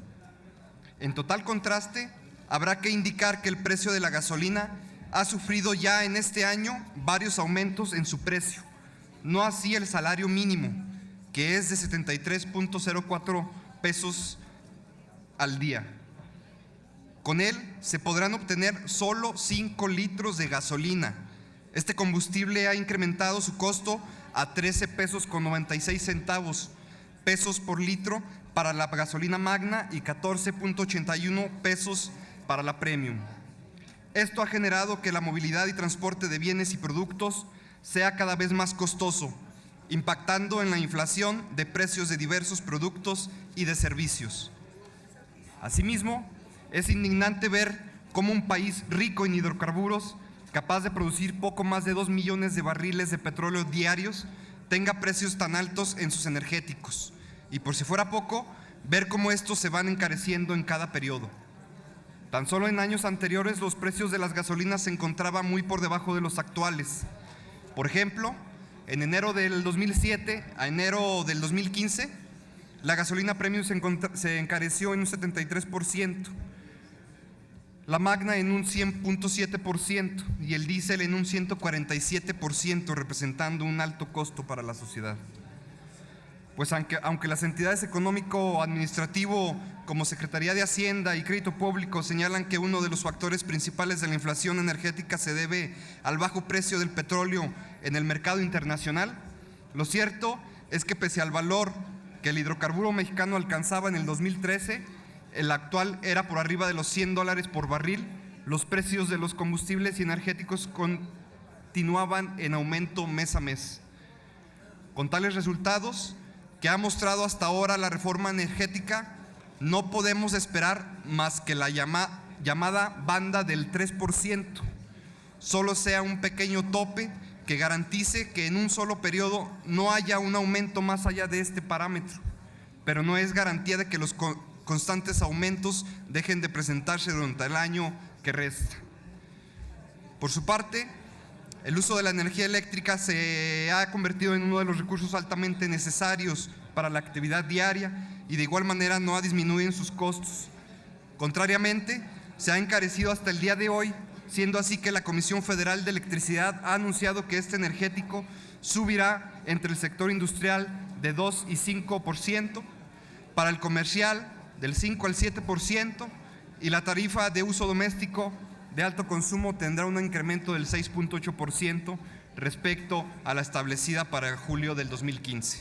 En total contraste, habrá que indicar que el precio de la gasolina ha sufrido ya en este año varios aumentos en su precio, no así el salario mínimo, que es de 73.04 pesos al día. Con él se podrán obtener solo 5 litros de gasolina. Este combustible ha incrementado su costo a 13 pesos con 96 centavos pesos por litro para la gasolina magna y 14.81 pesos para la premium. Esto ha generado que la movilidad y transporte de bienes y productos sea cada vez más costoso, impactando en la inflación de precios de diversos productos y de servicios. Asimismo, es indignante ver cómo un país rico en hidrocarburos, capaz de producir poco más de 2 millones de barriles de petróleo diarios, tenga precios tan altos en sus energéticos. Y por si fuera poco, ver cómo estos se van encareciendo en cada periodo. Tan solo en años anteriores los precios de las gasolinas se encontraban muy por debajo de los actuales. Por ejemplo, en enero del 2007 a enero del 2015, la gasolina premium se encareció en un 73%, la magna en un 100.7% y el diésel en un 147%, representando un alto costo para la sociedad. Pues aunque las entidades económico-administrativo como Secretaría de Hacienda y Crédito Público señalan que uno de los factores principales de la inflación energética se debe al bajo precio del petróleo en el mercado internacional, lo cierto es que pese al valor que el hidrocarburo mexicano alcanzaba en el 2013, el actual era por arriba de los $100 por barril, los precios de los combustibles y energéticos continuaban en aumento mes a mes. Con tales resultados que ha mostrado hasta ahora la reforma energética, no podemos esperar más que la llamada banda del 3%, solo sea un pequeño tope que garantice que en un solo periodo no haya un aumento más allá de este parámetro, pero no es garantía de que los constantes aumentos dejen de presentarse durante el año que resta. Por su parte, el uso de la energía eléctrica se ha convertido en uno de los recursos altamente necesarios para la actividad diaria y de igual manera no ha disminuido en sus costos. Contrariamente, se ha encarecido hasta el día de hoy, siendo así que la Comisión Federal de Electricidad ha anunciado que este energético subirá entre el sector industrial de 2 y 5%, para el comercial del 5 al 7% y la tarifa de uso doméstico de alto consumo tendrá un incremento del 6.8% respecto a la establecida para julio del 2015,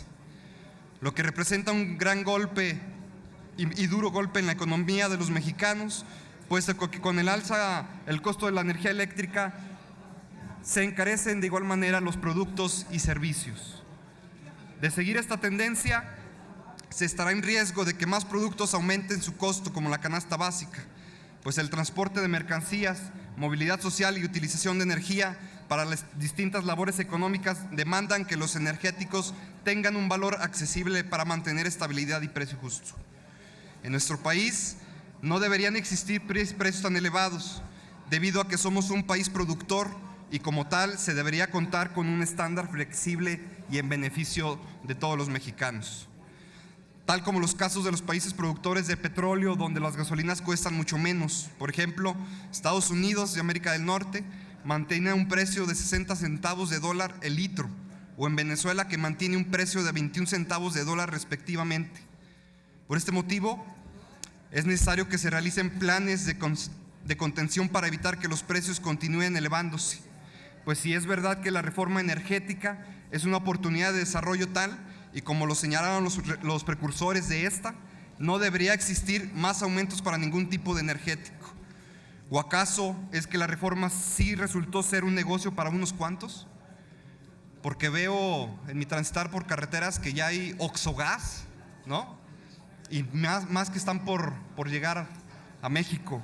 lo que representa un gran golpe y duro golpe en la economía de los mexicanos, puesto que con el alza el costo de la energía eléctrica se encarecen de igual manera los productos y servicios. De seguir esta tendencia, se estará en riesgo de que más productos aumenten su costo, como la canasta básica, pues el transporte de mercancías, movilidad social y utilización de energía para las distintas labores económicas demandan que los energéticos tengan un valor accesible para mantener estabilidad y precio justo. En nuestro país, No deberían existir precios tan elevados, debido a que somos un país productor y como tal se debería contar con un estándar flexible y en beneficio de todos los mexicanos. Tal como los casos de los países productores de petróleo, donde las gasolinas cuestan mucho menos. Por ejemplo, Estados Unidos y América del Norte mantiene un precio de 60 centavos de dólar el litro, o en Venezuela, que mantiene un precio de 21 centavos de dólar respectivamente. Por este motivo, es necesario que se realicen planes de contención para evitar que los precios continúen elevándose. Pues si es verdad que la reforma energética es una oportunidad de desarrollo tal, y como lo señalaron los precursores de esta, no debería existir más aumentos para ningún tipo de energético. ¿O acaso es que la reforma sí resultó ser un negocio para unos cuantos? Porque veo en mi transitar por carreteras que ya hay Oxogas, ¿no? Y más que están por llegar a México.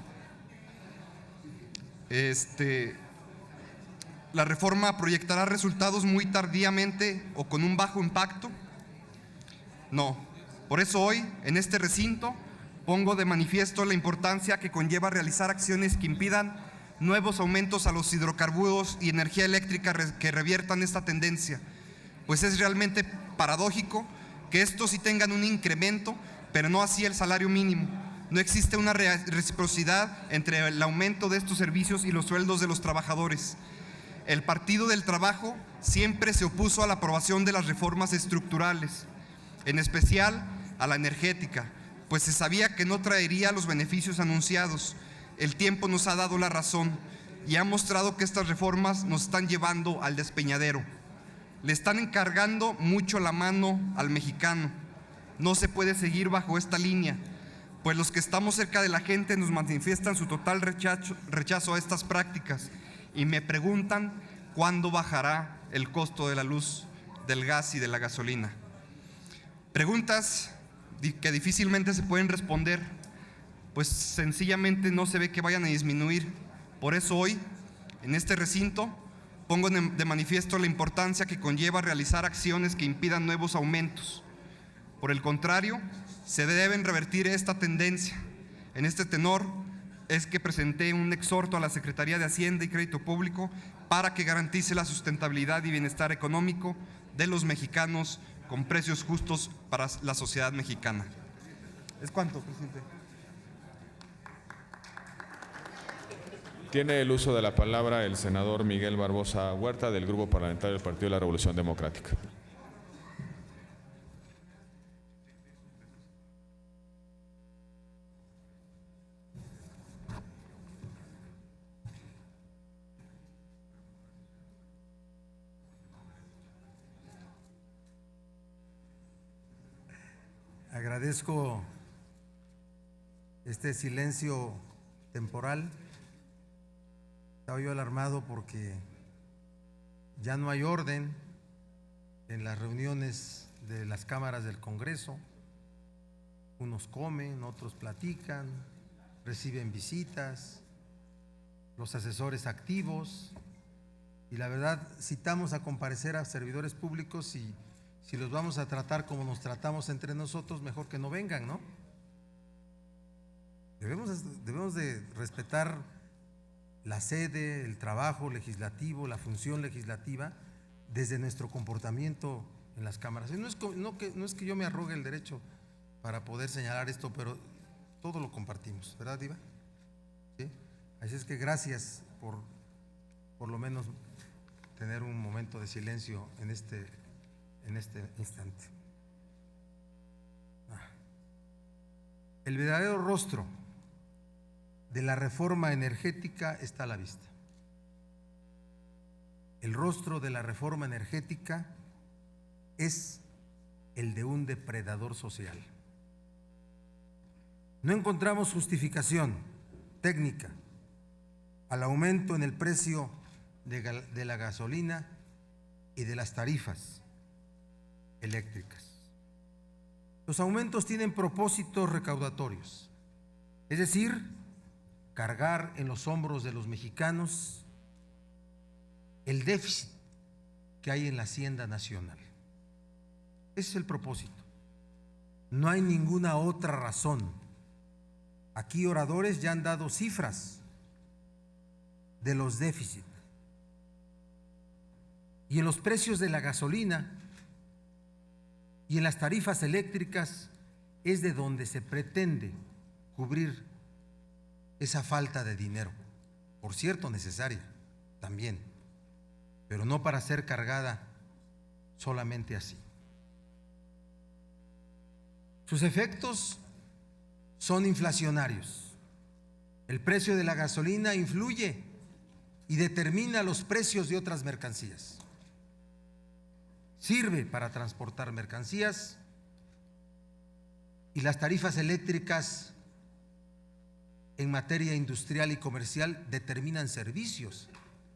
¿La reforma proyectará resultados muy tardíamente o con un bajo impacto? No. Por eso hoy, en este recinto, pongo de manifiesto la importancia que conlleva realizar acciones que impidan nuevos aumentos a los hidrocarburos y energía eléctrica que reviertan esta tendencia, pues es realmente paradójico que estos sí tengan un incremento, pero no así el salario mínimo. No existe una reciprocidad entre el aumento de estos servicios y los sueldos de los trabajadores. El Partido del Trabajo siempre se opuso a la aprobación de las reformas estructurales, en especial a la energética, pues se sabía que no traería los beneficios anunciados. El tiempo nos ha dado la razón y ha mostrado que estas reformas nos están llevando al despeñadero. Le están encargando mucho la mano al mexicano. No se puede seguir bajo esta línea, pues los que estamos cerca de la gente nos manifiestan su total rechazo a estas prácticas y me preguntan cuándo bajará el costo de la luz, del gas y de la gasolina. Preguntas que difícilmente se pueden responder, pues sencillamente no se ve que vayan a disminuir. Por eso hoy, en este recinto, pongo de manifiesto la importancia que conlleva realizar acciones que impidan nuevos aumentos. Por el contrario, se deben revertir esta tendencia. En este tenor es que presenté un exhorto a la Secretaría de Hacienda y Crédito Público para que garantice la sustentabilidad y bienestar económico de los mexicanos con precios justos para la sociedad mexicana. ¿Es cuánto, presidente? Tiene el uso de la palabra el senador Miguel Barbosa Huerta, del Grupo Parlamentario del Partido de la Revolución Democrática. Agradezco este silencio temporal. Estaba yo alarmado porque ya no hay orden en las reuniones de las cámaras del Congreso. Unos comen, otros platican, reciben visitas, los asesores activos, y la verdad citamos a comparecer a servidores públicos y si los vamos a tratar como nos tratamos entre nosotros, mejor que no vengan, ¿no? Debemos de respetar la sede, el trabajo legislativo, la función legislativa desde nuestro comportamiento en las cámaras. No es que yo me arrogue el derecho para poder señalar esto, pero todo lo compartimos, ¿verdad, Diva? ¿Sí? Así es que gracias por lo menos tener un momento de silencio en este instante. El verdadero rostro de la reforma energética está a la vista. El rostro de la reforma energética es el de un depredador social. No encontramos justificación técnica al aumento en el precio de la gasolina y de las tarifas eléctricas. Los aumentos tienen propósitos recaudatorios, es decir, cargar en los hombros de los mexicanos el déficit que hay en la Hacienda Nacional. Ese es el propósito. No hay ninguna otra razón Aquí oradores ya han dado cifras de los déficits. Y en los precios de la gasolina y en las tarifas eléctricas es de donde se pretende cubrir esa falta de dinero. Por cierto, necesaria también, pero no para ser cargada solamente así. Sus efectos son inflacionarios. El precio de la gasolina influye y determina los precios de otras mercancías. Sirve para transportar mercancías y las tarifas eléctricas en materia industrial y comercial determinan servicios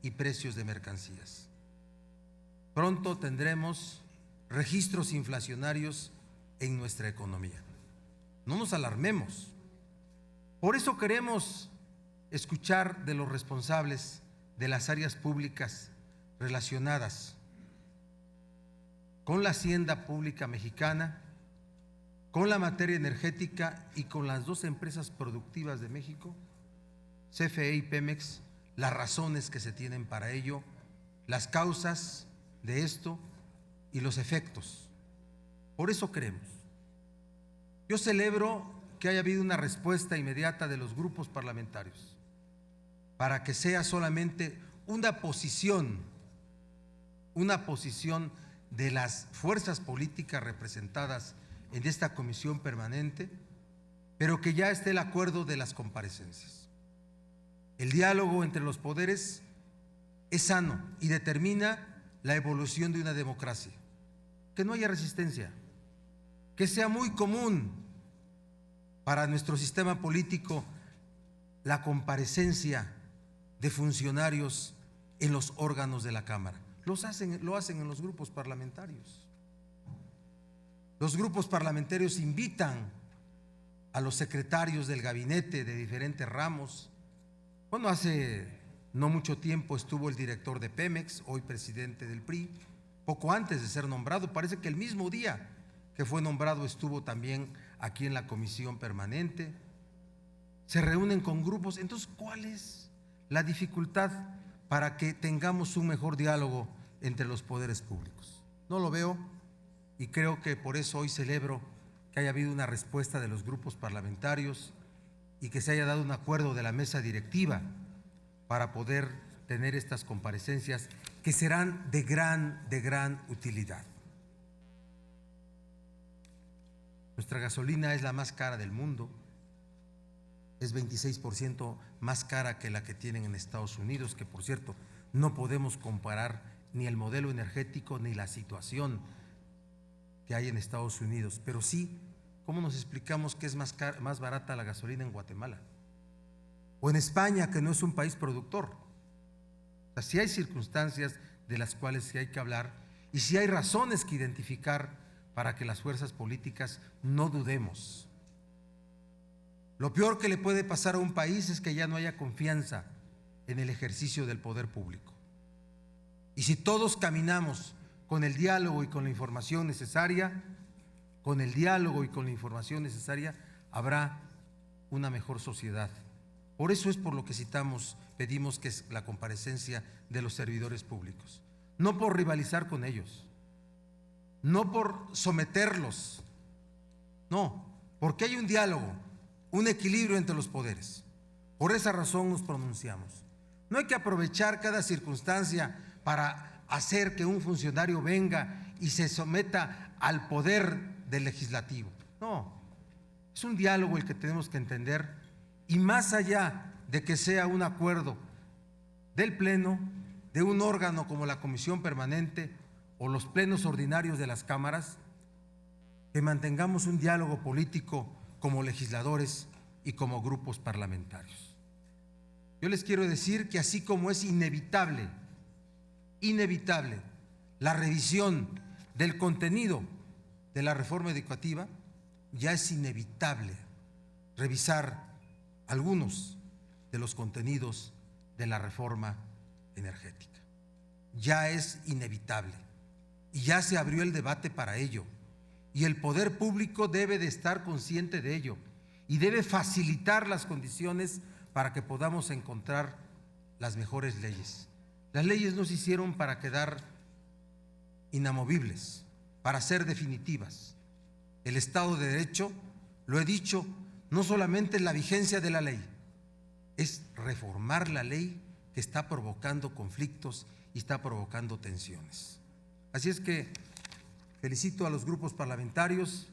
y precios de mercancías. Pronto tendremos registros inflacionarios en nuestra economía. No nos alarmemos. Por eso queremos escuchar de los responsables de las áreas públicas relacionadas con la hacienda pública mexicana, con la materia energética y con las dos empresas productivas de México, CFE y Pemex, las razones que se tienen para ello, las causas de esto y los efectos. Por eso queremos. Yo celebro que haya habido una respuesta inmediata de los grupos parlamentarios para que sea solamente una posición de las fuerzas políticas representadas en esta comisión permanente, pero que ya esté el acuerdo de las comparecencias. El diálogo entre los poderes es sano y determina la evolución de una democracia. Que no haya resistencia, que sea muy común para nuestro sistema político la comparecencia de funcionarios en los órganos de la Cámara. Lo hacen en los grupos parlamentarios. Los grupos parlamentarios invitan a los secretarios del gabinete de diferentes ramos. Bueno, hace no mucho tiempo estuvo el director de Pemex, hoy presidente del PRI, poco antes de ser nombrado, parece que el mismo día que fue nombrado estuvo también aquí en la comisión permanente. Se reúnen con grupos. Entonces, ¿cuál es la dificultad para que tengamos un mejor diálogo entre los poderes públicos? No lo veo y creo que por eso hoy celebro que haya habido una respuesta de los grupos parlamentarios y que se haya dado un acuerdo de la mesa directiva para poder tener estas comparecencias que serán de gran utilidad. Nuestra gasolina es la más cara del mundo, es 26% más cara que la que tienen en Estados Unidos, que por cierto no podemos comparar ni el modelo energético ni la situación que hay en Estados Unidos, pero sí, ¿cómo nos explicamos que es más barata la gasolina en Guatemala? O en España, que no es un país productor. O sea, sí hay circunstancias de las cuales sí hay que hablar y sí hay razones que identificar para que las fuerzas políticas no dudemos. Lo peor que le puede pasar a un país es que ya no haya confianza en el ejercicio del poder público. Y si todos caminamos con el diálogo y con la información necesaria, habrá una mejor sociedad. Por eso es por lo que pedimos que es la comparecencia de los servidores públicos. No por rivalizar con ellos, no por someterlos, no, porque hay un diálogo, un equilibrio entre los poderes. Por esa razón nos pronunciamos. No hay que aprovechar cada circunstancia para hacer que un funcionario venga y se someta al poder del legislativo. No, es un diálogo el que tenemos que entender, y más allá de que sea un acuerdo del Pleno, de un órgano como la Comisión Permanente o los plenos ordinarios de las cámaras, que mantengamos un diálogo político como legisladores y como grupos parlamentarios. Yo les quiero decir que así como es inevitable la revisión del contenido de la reforma educativa, ya es inevitable revisar algunos de los contenidos de la reforma energética. Ya es inevitable y ya se abrió el debate para ello, y el poder público debe de estar consciente de ello y debe facilitar las condiciones para que podamos encontrar las mejores leyes. Las leyes no se hicieron para quedar inamovibles, para ser definitivas. El Estado de Derecho, lo he dicho, no solamente es la vigencia de la ley, es reformar la ley que está provocando conflictos y está provocando tensiones. Así es que felicito a los grupos parlamentarios,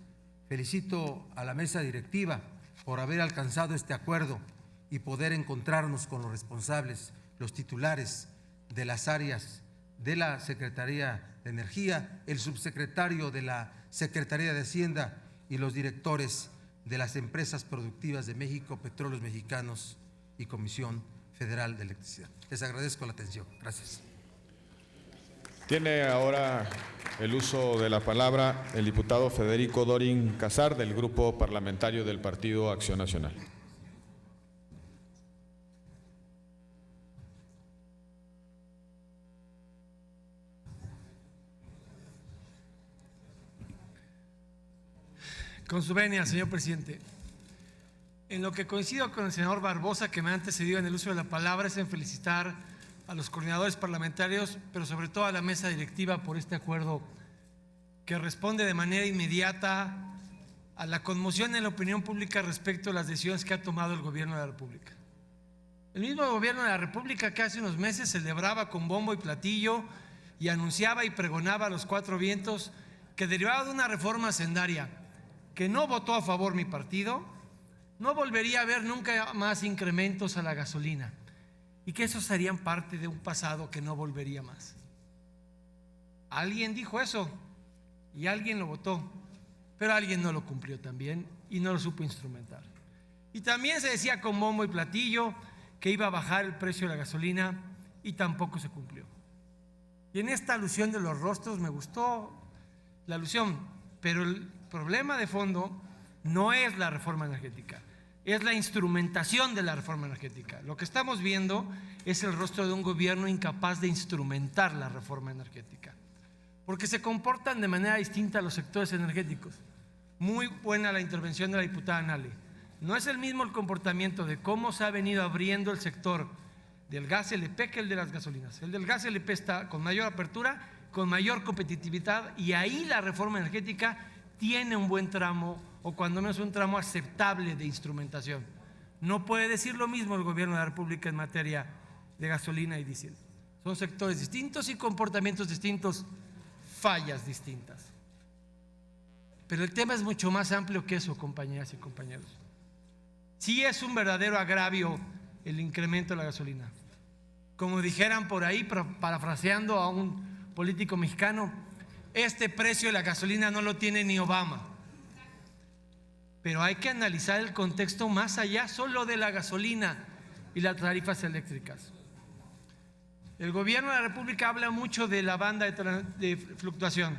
felicito a la mesa directiva por haber alcanzado este acuerdo y poder encontrarnos con los responsables, los titulares de las áreas de la Secretaría de Energía, el subsecretario de la Secretaría de Hacienda y los directores de las empresas productivas de México, Petróleos Mexicanos y Comisión Federal de Electricidad. Les agradezco la atención. Gracias. Tiene ahora el uso de la palabra el diputado Federico Dorin Casar, del Grupo Parlamentario del Partido Acción Nacional. Con su venia, señor presidente. En lo que coincido con el senador Barbosa, que me ha antecedido en el uso de la palabra, es en felicitar a los coordinadores parlamentarios, pero sobre todo a la mesa directiva por este acuerdo que responde de manera inmediata a la conmoción en la opinión pública respecto a las decisiones que ha tomado el gobierno de la República. El mismo gobierno de la República que hace unos meses celebraba con bombo y platillo y anunciaba y pregonaba a los cuatro vientos que derivaba de una reforma hacendaria que no votó a favor mi partido, no volvería a haber nunca más incrementos a la gasolina y que esos serían parte de un pasado que no volvería más. Alguien dijo eso y alguien lo votó, pero alguien no lo cumplió también y no lo supo instrumentar. Y también se decía con bombo y platillo que iba a bajar el precio de la gasolina y tampoco se cumplió. Y en esta alusión de los rostros me gustó la alusión, pero el problema de fondo no es la reforma energética, es la instrumentación de la reforma energética. Lo que estamos viendo es el rostro de un gobierno incapaz de instrumentar la reforma energética, porque se comportan de manera distinta los sectores energéticos. Muy buena la intervención de la diputada Nale. No es el mismo el comportamiento de cómo se ha venido abriendo el sector del gas LP que el de las gasolinas. El del gas LP está con mayor apertura, con mayor competitividad, y ahí la reforma energética tiene un buen tramo, o cuando menos un tramo aceptable de instrumentación. No puede decir lo mismo el gobierno de la República en materia de gasolina y diésel. Son sectores distintos y comportamientos distintos, fallas distintas. Pero el tema es mucho más amplio que eso, compañeras y compañeros. Sí es un verdadero agravio el incremento de la gasolina. Como dijeran por ahí, parafraseando a un político mexicano, este precio de la gasolina no lo tiene ni Obama. Pero hay que analizar el contexto más allá solo de la gasolina y las tarifas eléctricas. El gobierno de la República habla mucho de la banda de fluctuación.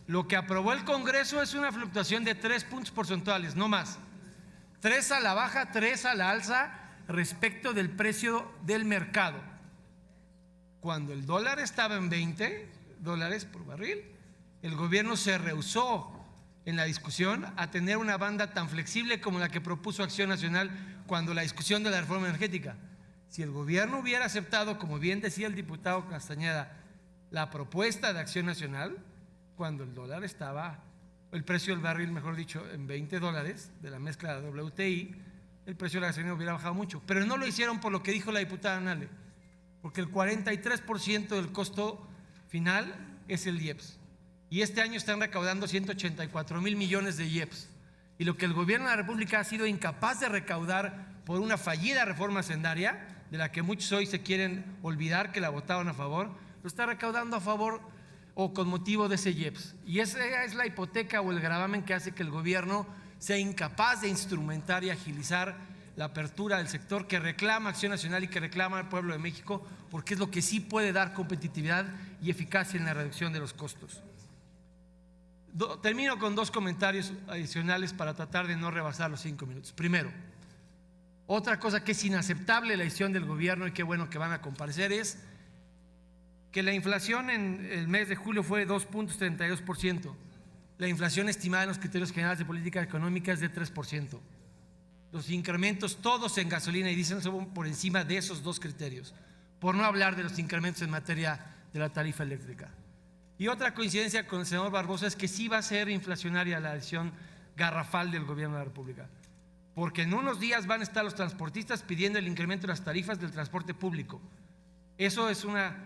Lo que aprobó el Congreso es una fluctuación de 3 puntos porcentuales, no más. 3 a la baja, 3 a la alza respecto del precio del mercado. Cuando el dólar estaba en $20 por barril, el gobierno se rehusó en la discusión a tener una banda tan flexible como la que propuso Acción Nacional cuando la discusión de la reforma energética. Si el gobierno hubiera aceptado, como bien decía el diputado Castañeda, la propuesta de Acción Nacional, cuando el dólar estaba, el precio del barril, mejor dicho, en $20 de la mezcla de WTI, el precio de la gasolina hubiera bajado mucho. Pero no lo hicieron por lo que dijo la diputada Nale, porque el 43% del costo final es el IEPS. Y este año están recaudando 184,000 millones de IEPS. Y lo que el gobierno de la República ha sido incapaz de recaudar por una fallida reforma hacendaria, de la que muchos hoy se quieren olvidar que la votaron a favor, lo está recaudando a favor o con motivo de ese IEPS. Y esa es la hipoteca o el gravamen que hace que el gobierno sea incapaz de instrumentar y agilizar la apertura del sector que reclama Acción Nacional y que reclama el pueblo de México, porque es lo que sí puede dar competitividad y eficacia en la reducción de los costos. Termino con 2 comentarios adicionales para tratar de no rebasar los 5 minutos. Primero, otra cosa que es inaceptable la decisión del gobierno, y qué bueno que van a comparecer, es que la inflación en el mes de julio fue de 2.32%. La inflación estimada en los criterios generales de política económica es de 3%. los incrementos todos en gasolina y diésel son por encima de esos dos criterios, por no hablar de los incrementos en materia de la tarifa eléctrica. Y otra coincidencia con el senador Barbosa es que sí va a ser inflacionaria la decisión garrafal del gobierno de la República, porque en unos días van a estar los transportistas pidiendo el incremento de las tarifas del transporte público. Eso es una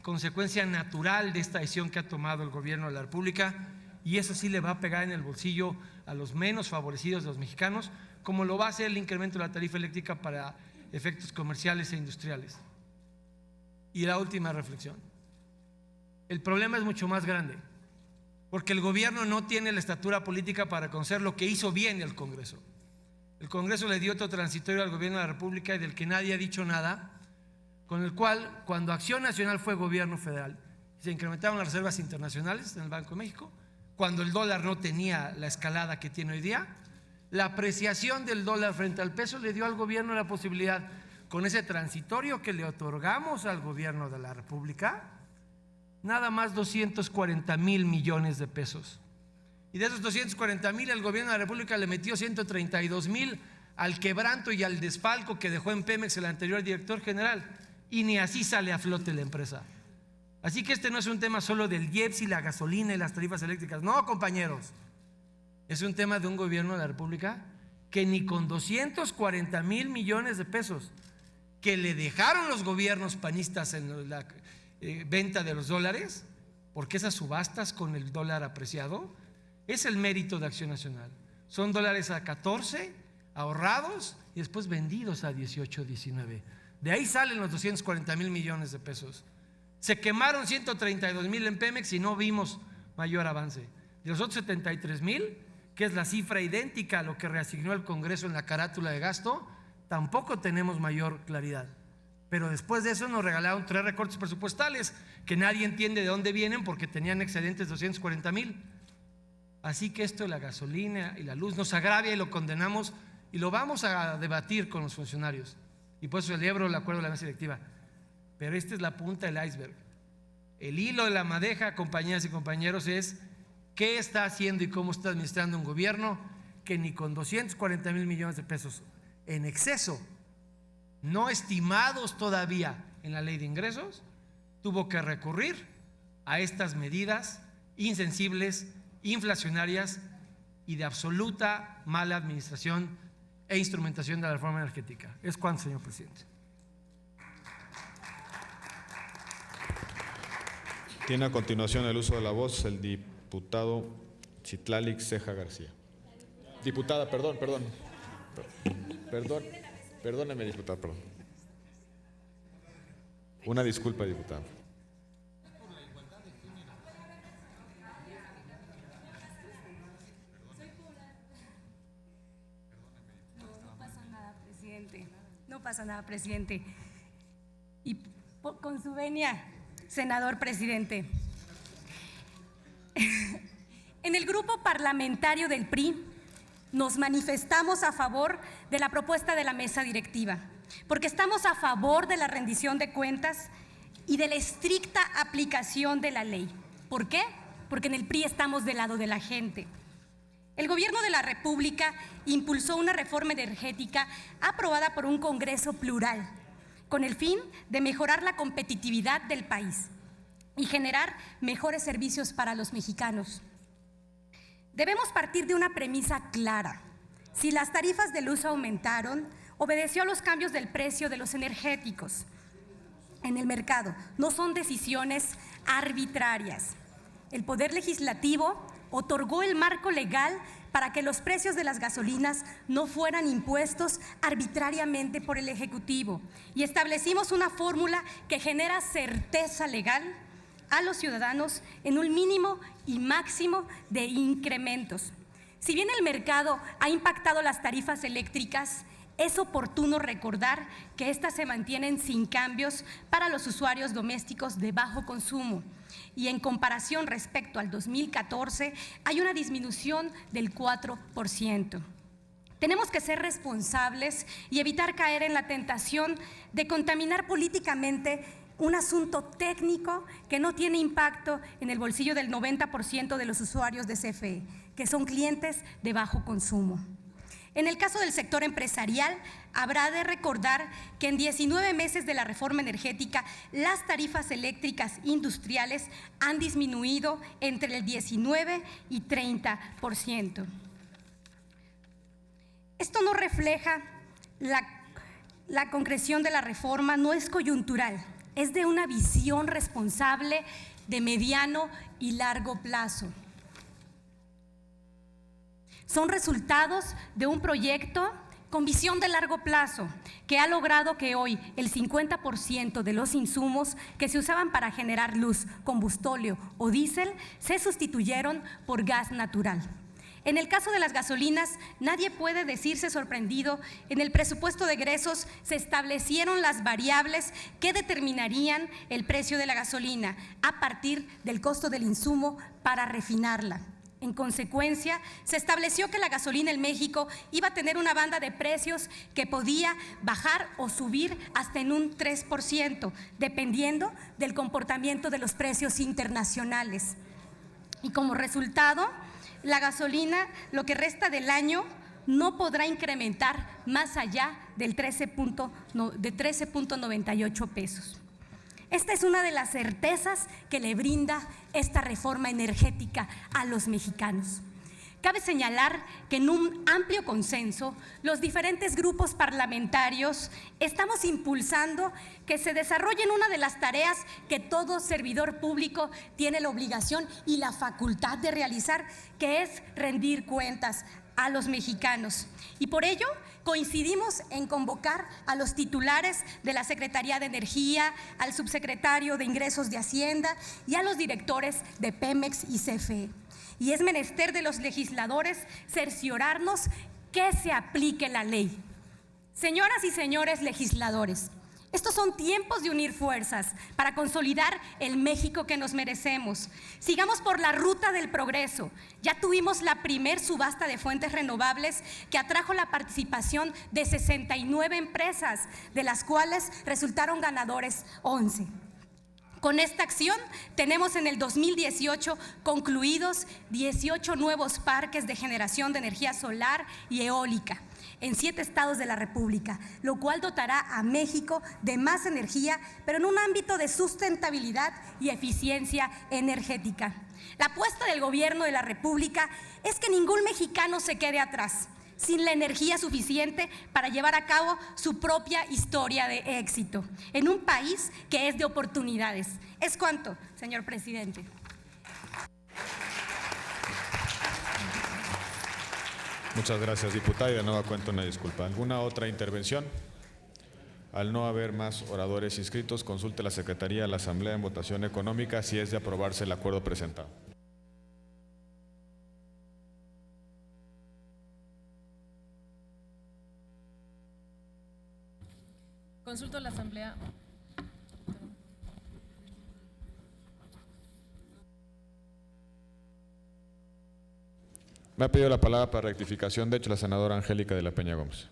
consecuencia natural de esta decisión que ha tomado el gobierno de la República, y eso sí le va a pegar en el bolsillo a los menos favorecidos de los mexicanos, como lo va a hacer el incremento de la tarifa eléctrica para efectos comerciales e industriales. Y la última reflexión: el problema es mucho más grande, porque el gobierno no tiene la estatura política para reconocer lo que hizo bien el Congreso. El Congreso le dio otro transitorio al gobierno de la República y del que nadie ha dicho nada, con el cual, cuando Acción Nacional fue gobierno federal, se incrementaron las reservas internacionales en el Banco de México, cuando el dólar no tenía la escalada que tiene hoy día, la apreciación del dólar frente al peso le dio al gobierno la posibilidad, con ese transitorio que le otorgamos al gobierno de la República, nada más 240,000 millones de pesos. Y de esos 240,000, el gobierno de la República le metió 132,000 al quebranto y al desfalco que dejó en Pemex el anterior director general, y ni así sale a flote la empresa. Así que este no es un tema solo del IEPS y la gasolina y las tarifas eléctricas. No, compañeros, es un tema de un gobierno de la República que ni con 240,000 millones de pesos que le dejaron los gobiernos panistas en la venta de los dólares, porque esas subastas con el dólar apreciado es el mérito de Acción Nacional. Son dólares a 14 ahorrados y después vendidos a 18, 19. De ahí salen los 240,000 millones de pesos. Se quemaron 132,000 en Pemex y no vimos mayor avance. De los otros 73,000, que es la cifra idéntica a lo que reasignó el Congreso en la carátula de gasto, tampoco tenemos mayor claridad. Pero después de eso nos regalaron 3 recortes presupuestales que nadie entiende de dónde vienen, porque tenían excedentes de 240,000. Así que esto de la gasolina y la luz nos agravia y lo condenamos, y lo vamos a debatir con los funcionarios. Y por eso celebro el acuerdo de la mesa directiva. Pero esta es la punta del iceberg. El hilo de la madeja, compañeras y compañeros, es qué está haciendo y cómo está administrando un gobierno que ni con 240,000 millones de pesos en exceso, no estimados todavía en la ley de ingresos, tuvo que recurrir a estas medidas insensibles, inflacionarias y de absoluta mala administración e instrumentación de la reforma energética. Es cuanto, señor presidente. Tiene a continuación el uso de la voz el diputado Citlali Ceja García. Diputada, perdóneme, diputada, perdón. Una disculpa, diputada. No pasa nada, presidente. Y con su venia, senador presidente. En el grupo parlamentario del PRI nos manifestamos a favor de la propuesta de la mesa directiva, porque estamos a favor de la rendición de cuentas y de la estricta aplicación de la ley. ¿Por qué? Porque en el PRI estamos del lado de la gente. El gobierno de la República impulsó una reforma energética aprobada por un Congreso plural, con el fin de mejorar la competitividad del país y generar mejores servicios para los mexicanos. Debemos partir de una premisa clara. Si las tarifas de luz aumentaron, obedeció a los cambios del precio de los energéticos en el mercado. No son decisiones arbitrarias. El Poder Legislativo otorgó el marco legal para que los precios de las gasolinas no fueran impuestos arbitrariamente por el Ejecutivo, y establecimos una fórmula que genera certeza legal a los ciudadanos en un mínimo y máximo de incrementos. Si bien el mercado ha impactado las tarifas eléctricas, es oportuno recordar que éstas se mantienen sin cambios para los usuarios domésticos de bajo consumo, y en comparación respecto al 2014 hay una disminución del 4%. Tenemos que ser responsables y evitar caer en la tentación de contaminar políticamente un asunto técnico que no tiene impacto en el bolsillo del 90% de los usuarios de CFE, que son clientes de bajo consumo. En el caso del sector empresarial, habrá de recordar que en 19 meses de la reforma energética, las tarifas eléctricas industriales han disminuido entre el 19 y 30%. Esto no refleja la concreción de la reforma, no es coyuntural, es de una visión responsable de mediano y largo plazo. Son resultados de un proyecto con visión de largo plazo que ha logrado que hoy el 50% de los insumos que se usaban para generar luz, combustóleo o diésel se sustituyeron por gas natural. En el caso de las gasolinas, nadie puede decirse sorprendido. En el presupuesto de egresos se establecieron las variables que determinarían el precio de la gasolina a partir del costo del insumo para refinarla. En consecuencia, se estableció que la gasolina en México iba a tener una banda de precios que podía bajar o subir hasta en un 3%, dependiendo del comportamiento de los precios internacionales. Y como resultado, la gasolina, lo que resta del año, no podrá incrementar más allá del 13.98 pesos. Esta es una de las certezas que le brinda esta reforma energética a los mexicanos. Cabe señalar que en un amplio consenso, los diferentes grupos parlamentarios estamos impulsando que se desarrollen una de las tareas que todo servidor público tiene la obligación y la facultad de realizar, que es rendir cuentas a los mexicanos. Y por ello coincidimos en convocar a los titulares de la Secretaría de Energía, al subsecretario de Ingresos de Hacienda y a los directores de Pemex y CFE. Y es menester de los legisladores cerciorarnos que se aplique la ley. Señoras y señores legisladores, estos son tiempos de unir fuerzas para consolidar el México que nos merecemos. Sigamos por la ruta del progreso. Ya tuvimos la primer subasta de fuentes renovables que atrajo la participación de 69 empresas, de las cuales resultaron ganadores 11. Con esta acción tenemos en el 2018 concluidos 18 nuevos parques de generación de energía solar y eólica en 7 estados de la República, lo cual dotará a México de más energía, pero en un ámbito de sustentabilidad y eficiencia energética. La apuesta del gobierno de la República es que ningún mexicano se quede atrás, sin la energía suficiente para llevar a cabo su propia historia de éxito, en un país que es de oportunidades. Es cuanto, señor presidente. Muchas gracias, diputada, y de nueva cuenta una disculpa. ¿Alguna otra intervención? Al no haber más oradores inscritos, consulte la Secretaría de la Asamblea en votación económica si es de aprobarse el acuerdo presentado. Consulto a la Asamblea. Me ha pedido la palabra para rectificación de hecho la senadora Angélica de la Peña Gómez.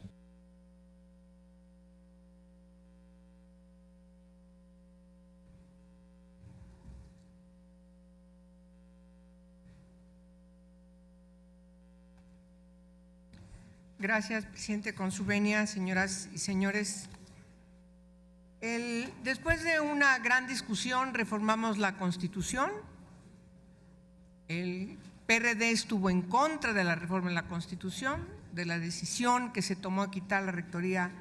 Gracias, presidente. Con su venia, señoras y señores. Después de una gran discusión, reformamos la Constitución. El PRD estuvo en contra de la reforma de la Constitución, de la decisión que se tomó a quitar la rectoría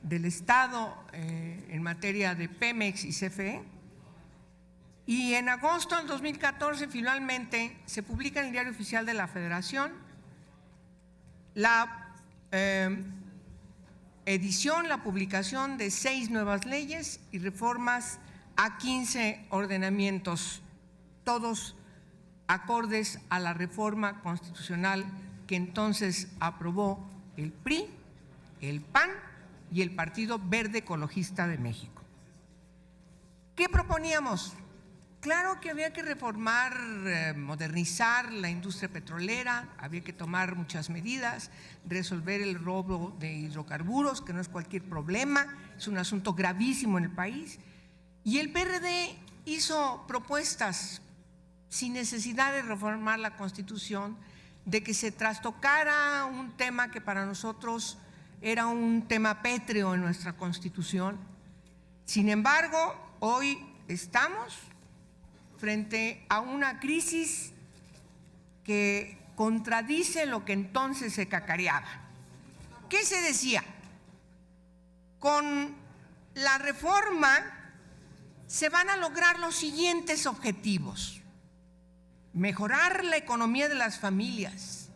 del Estado en materia de Pemex y CFE. Y en agosto del 2014 finalmente se publica en el Diario Oficial de la Federación la la publicación de 6 nuevas leyes y reformas a 15 ordenamientos, todos acordes a la reforma constitucional que entonces aprobó el PRI, el PAN y el Partido Verde Ecologista de México. ¿Qué proponíamos? Claro que había que reformar, modernizar la industria petrolera, había que tomar muchas medidas, resolver el robo de hidrocarburos, que no es cualquier problema, es un asunto gravísimo en el país. Y el PRD hizo propuestas sin necesidad de reformar la Constitución, de que se trastocara un tema que para nosotros era un tema pétreo en nuestra Constitución. Sin embargo, hoy estamos frente a una crisis que contradice lo que entonces se cacareaba. ¿Qué se decía? Con la reforma se van a lograr los siguientes objetivos: mejorar la economía de las familias.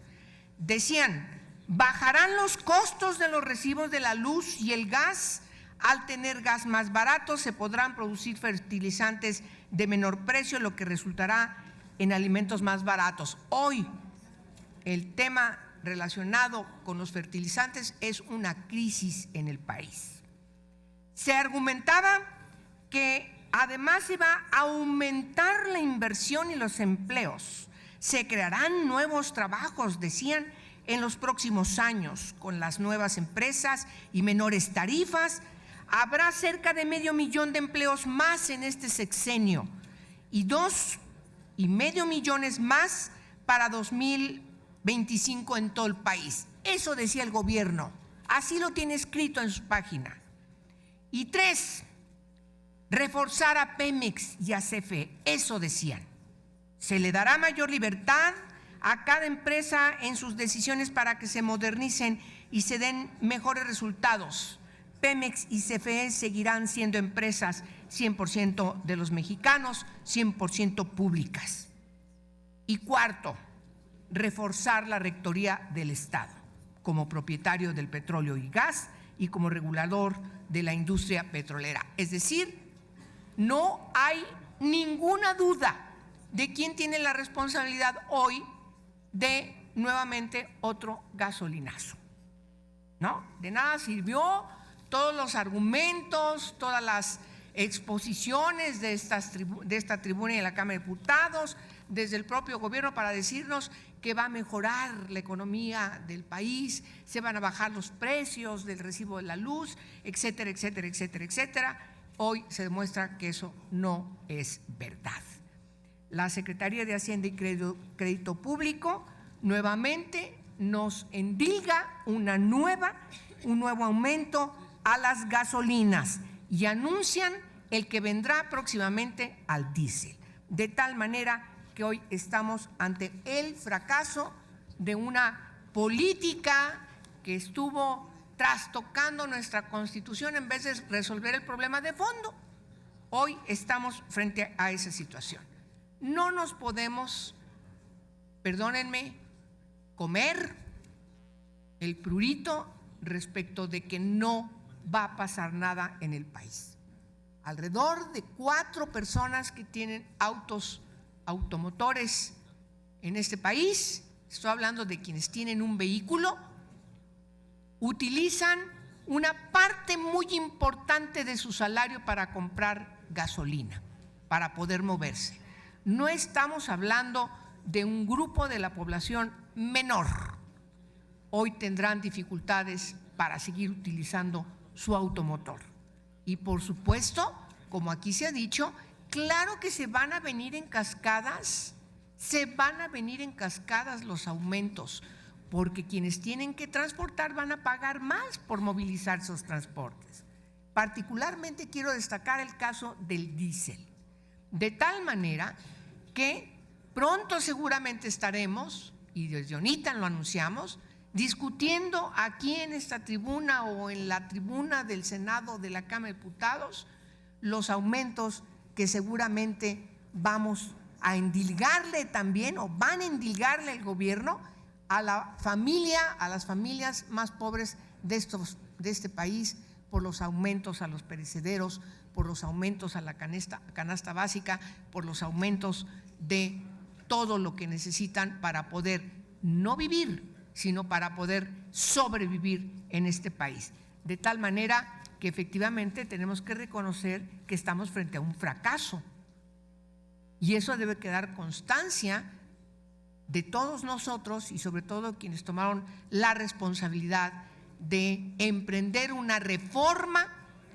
Decían, bajarán los costos de los recibos de la luz y el gas. Al tener gas más barato se podrán producir fertilizantes de menor precio, lo que resultará en alimentos más baratos. Hoy el tema relacionado con los fertilizantes es una crisis en el país. Se argumentaba que además se va a aumentar la inversión y los empleos. Se crearán nuevos trabajos, decían, en los próximos años con las nuevas empresas y menores tarifas. Habrá cerca de 500,000 de empleos más en este sexenio y 2,5 millones más para 2025 en todo el país. Eso decía el gobierno, así lo tiene escrito en su página. Y 3, reforzar a Pemex y a CFE, eso decían. Se le dará mayor libertad a cada empresa en sus decisiones para que se modernicen y se den mejores resultados. Pemex y CFE seguirán siendo empresas 100% de los mexicanos, 100% públicas. Y 4, reforzar la rectoría del Estado como propietario del petróleo y gas y como regulador de la industria petrolera. Es decir, no hay ninguna duda de quién tiene la responsabilidad hoy de nuevamente otro gasolinazo, ¿no? De nada sirvió todos los argumentos, todas las exposiciones de esta tribuna y de la Cámara de Diputados, desde el propio gobierno, para decirnos que va a mejorar la economía del país, se van a bajar los precios del recibo de la luz, etcétera, etcétera, etcétera, etcétera. Hoy se demuestra que eso no es verdad. La Secretaría de Hacienda y Crédito Público nuevamente nos endilga un nuevo aumento a las gasolinas y anuncian el que vendrá próximamente al diésel, de tal manera que hoy estamos ante el fracaso de una política que estuvo trastocando nuestra Constitución en vez de resolver el problema de fondo. Hoy estamos frente a esa situación. No nos podemos, perdónenme, comer el prurito respecto de que no va a pasar nada en el país. Alrededor de 4 personas que tienen automotores en este país, estoy hablando de quienes tienen un vehículo, utilizan una parte muy importante de su salario para comprar gasolina, para poder moverse. No estamos hablando de un grupo de la población menor. Hoy tendrán dificultades para seguir utilizando su automotor. Y por supuesto, como aquí se ha dicho, claro que se van a venir en cascadas los aumentos, porque quienes tienen que transportar van a pagar más por movilizar esos transportes. Particularmente quiero destacar el caso del diésel, de tal manera que pronto seguramente estaremos, y desde ahorita lo anunciamos, discutiendo aquí en esta tribuna o en la tribuna del Senado de la Cámara de Diputados los aumentos que seguramente vamos a endilgarle también, o van a endilgarle el gobierno a las familias más pobres de este país, por los aumentos a los perecederos, por los aumentos a la canasta básica, por los aumentos de todo lo que necesitan para poder no vivir, sino para poder sobrevivir en este país. De tal manera que efectivamente tenemos que reconocer que estamos frente a un fracaso. Y eso debe quedar constancia de todos nosotros y sobre todo quienes tomaron la responsabilidad de emprender una reforma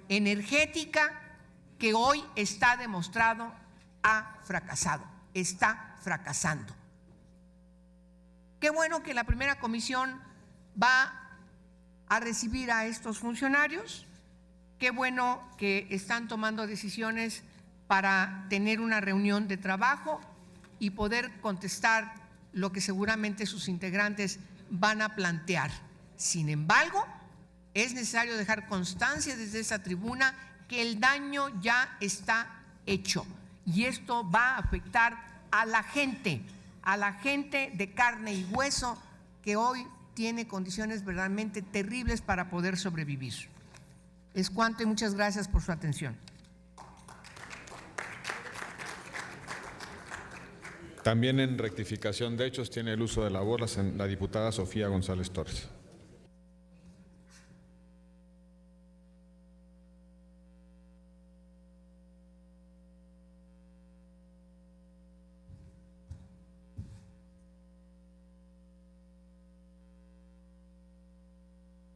energética que hoy está demostrado ha fracasado, está fracasando. Qué bueno que la primera comisión va a recibir a estos funcionarios. Qué bueno que están tomando decisiones para tener una reunión de trabajo y poder contestar lo que seguramente sus integrantes van a plantear. Sin embargo, es necesario dejar constancia desde esta tribuna que el daño ya está hecho y esto va a afectar a la gente de carne y hueso que hoy tiene condiciones verdaderamente terribles para poder sobrevivir. Es cuanto y muchas gracias por su atención. También en rectificación de hechos tiene el uso de la voz la diputada Sofía González Torres.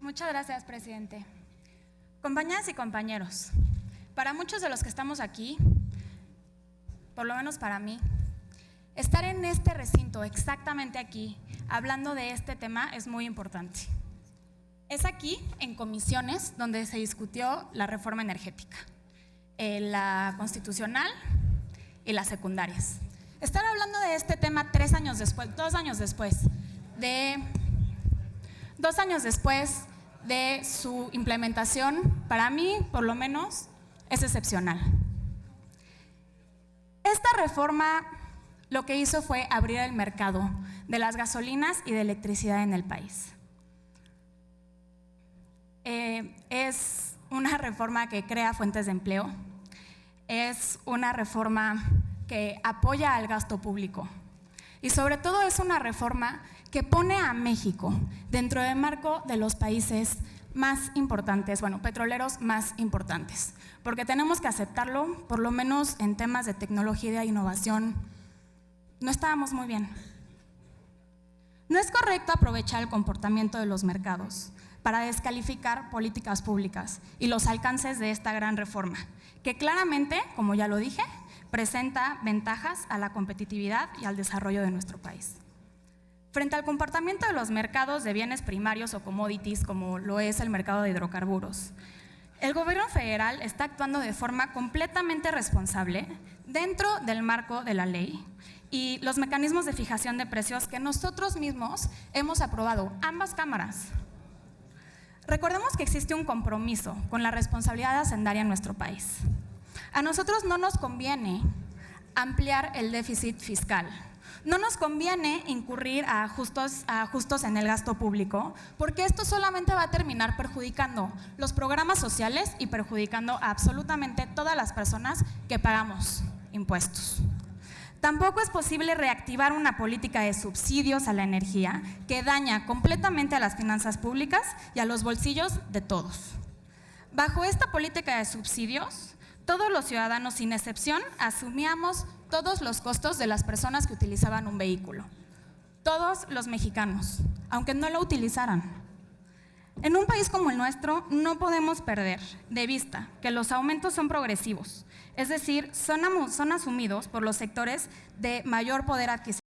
Muchas gracias, presidente. Compañeras y compañeros, para muchos de los que estamos aquí, por lo menos para mí, estar en este recinto, exactamente aquí, hablando de este tema es muy importante. Es aquí, en comisiones, donde se discutió la reforma energética, la constitucional y las secundarias. Estar hablando de este tema 2 años después de su implementación, para mí, por lo menos, es excepcional. Esta reforma lo que hizo fue abrir el mercado de las gasolinas y de electricidad en el país. Es una reforma que crea fuentes de empleo, es una reforma que apoya al gasto público y sobre todo es una reforma que pone a México dentro del marco de los países más importantes, petroleros más importantes, porque tenemos que aceptarlo, por lo menos en temas de tecnología e innovación, no estábamos muy bien. No es correcto aprovechar el comportamiento de los mercados para descalificar políticas públicas y los alcances de esta gran reforma, que claramente, como ya lo dije, presenta ventajas a la competitividad y al desarrollo de nuestro país. Frente al comportamiento de los mercados de bienes primarios o commodities, como lo es el mercado de hidrocarburos, el gobierno federal está actuando de forma completamente responsable dentro del marco de la ley y los mecanismos de fijación de precios que nosotros mismos hemos aprobado, ambas cámaras. Recordemos que existe un compromiso con la responsabilidad hacendaria en nuestro país. A nosotros no nos conviene ampliar el déficit fiscal. No nos conviene incurrir a ajustes en el gasto público, porque esto solamente va a terminar perjudicando los programas sociales y perjudicando a absolutamente todas las personas que pagamos impuestos. Tampoco es posible reactivar una política de subsidios a la energía que daña completamente a las finanzas públicas y a los bolsillos de todos. Bajo esta política de subsidios, todos los ciudadanos, sin excepción, asumíamos todos los costos de las personas que utilizaban un vehículo. Todos los mexicanos, aunque no lo utilizaran. En un país como el nuestro, no podemos perder de vista que los aumentos son progresivos, es decir, son asumidos por los sectores de mayor poder adquisitivo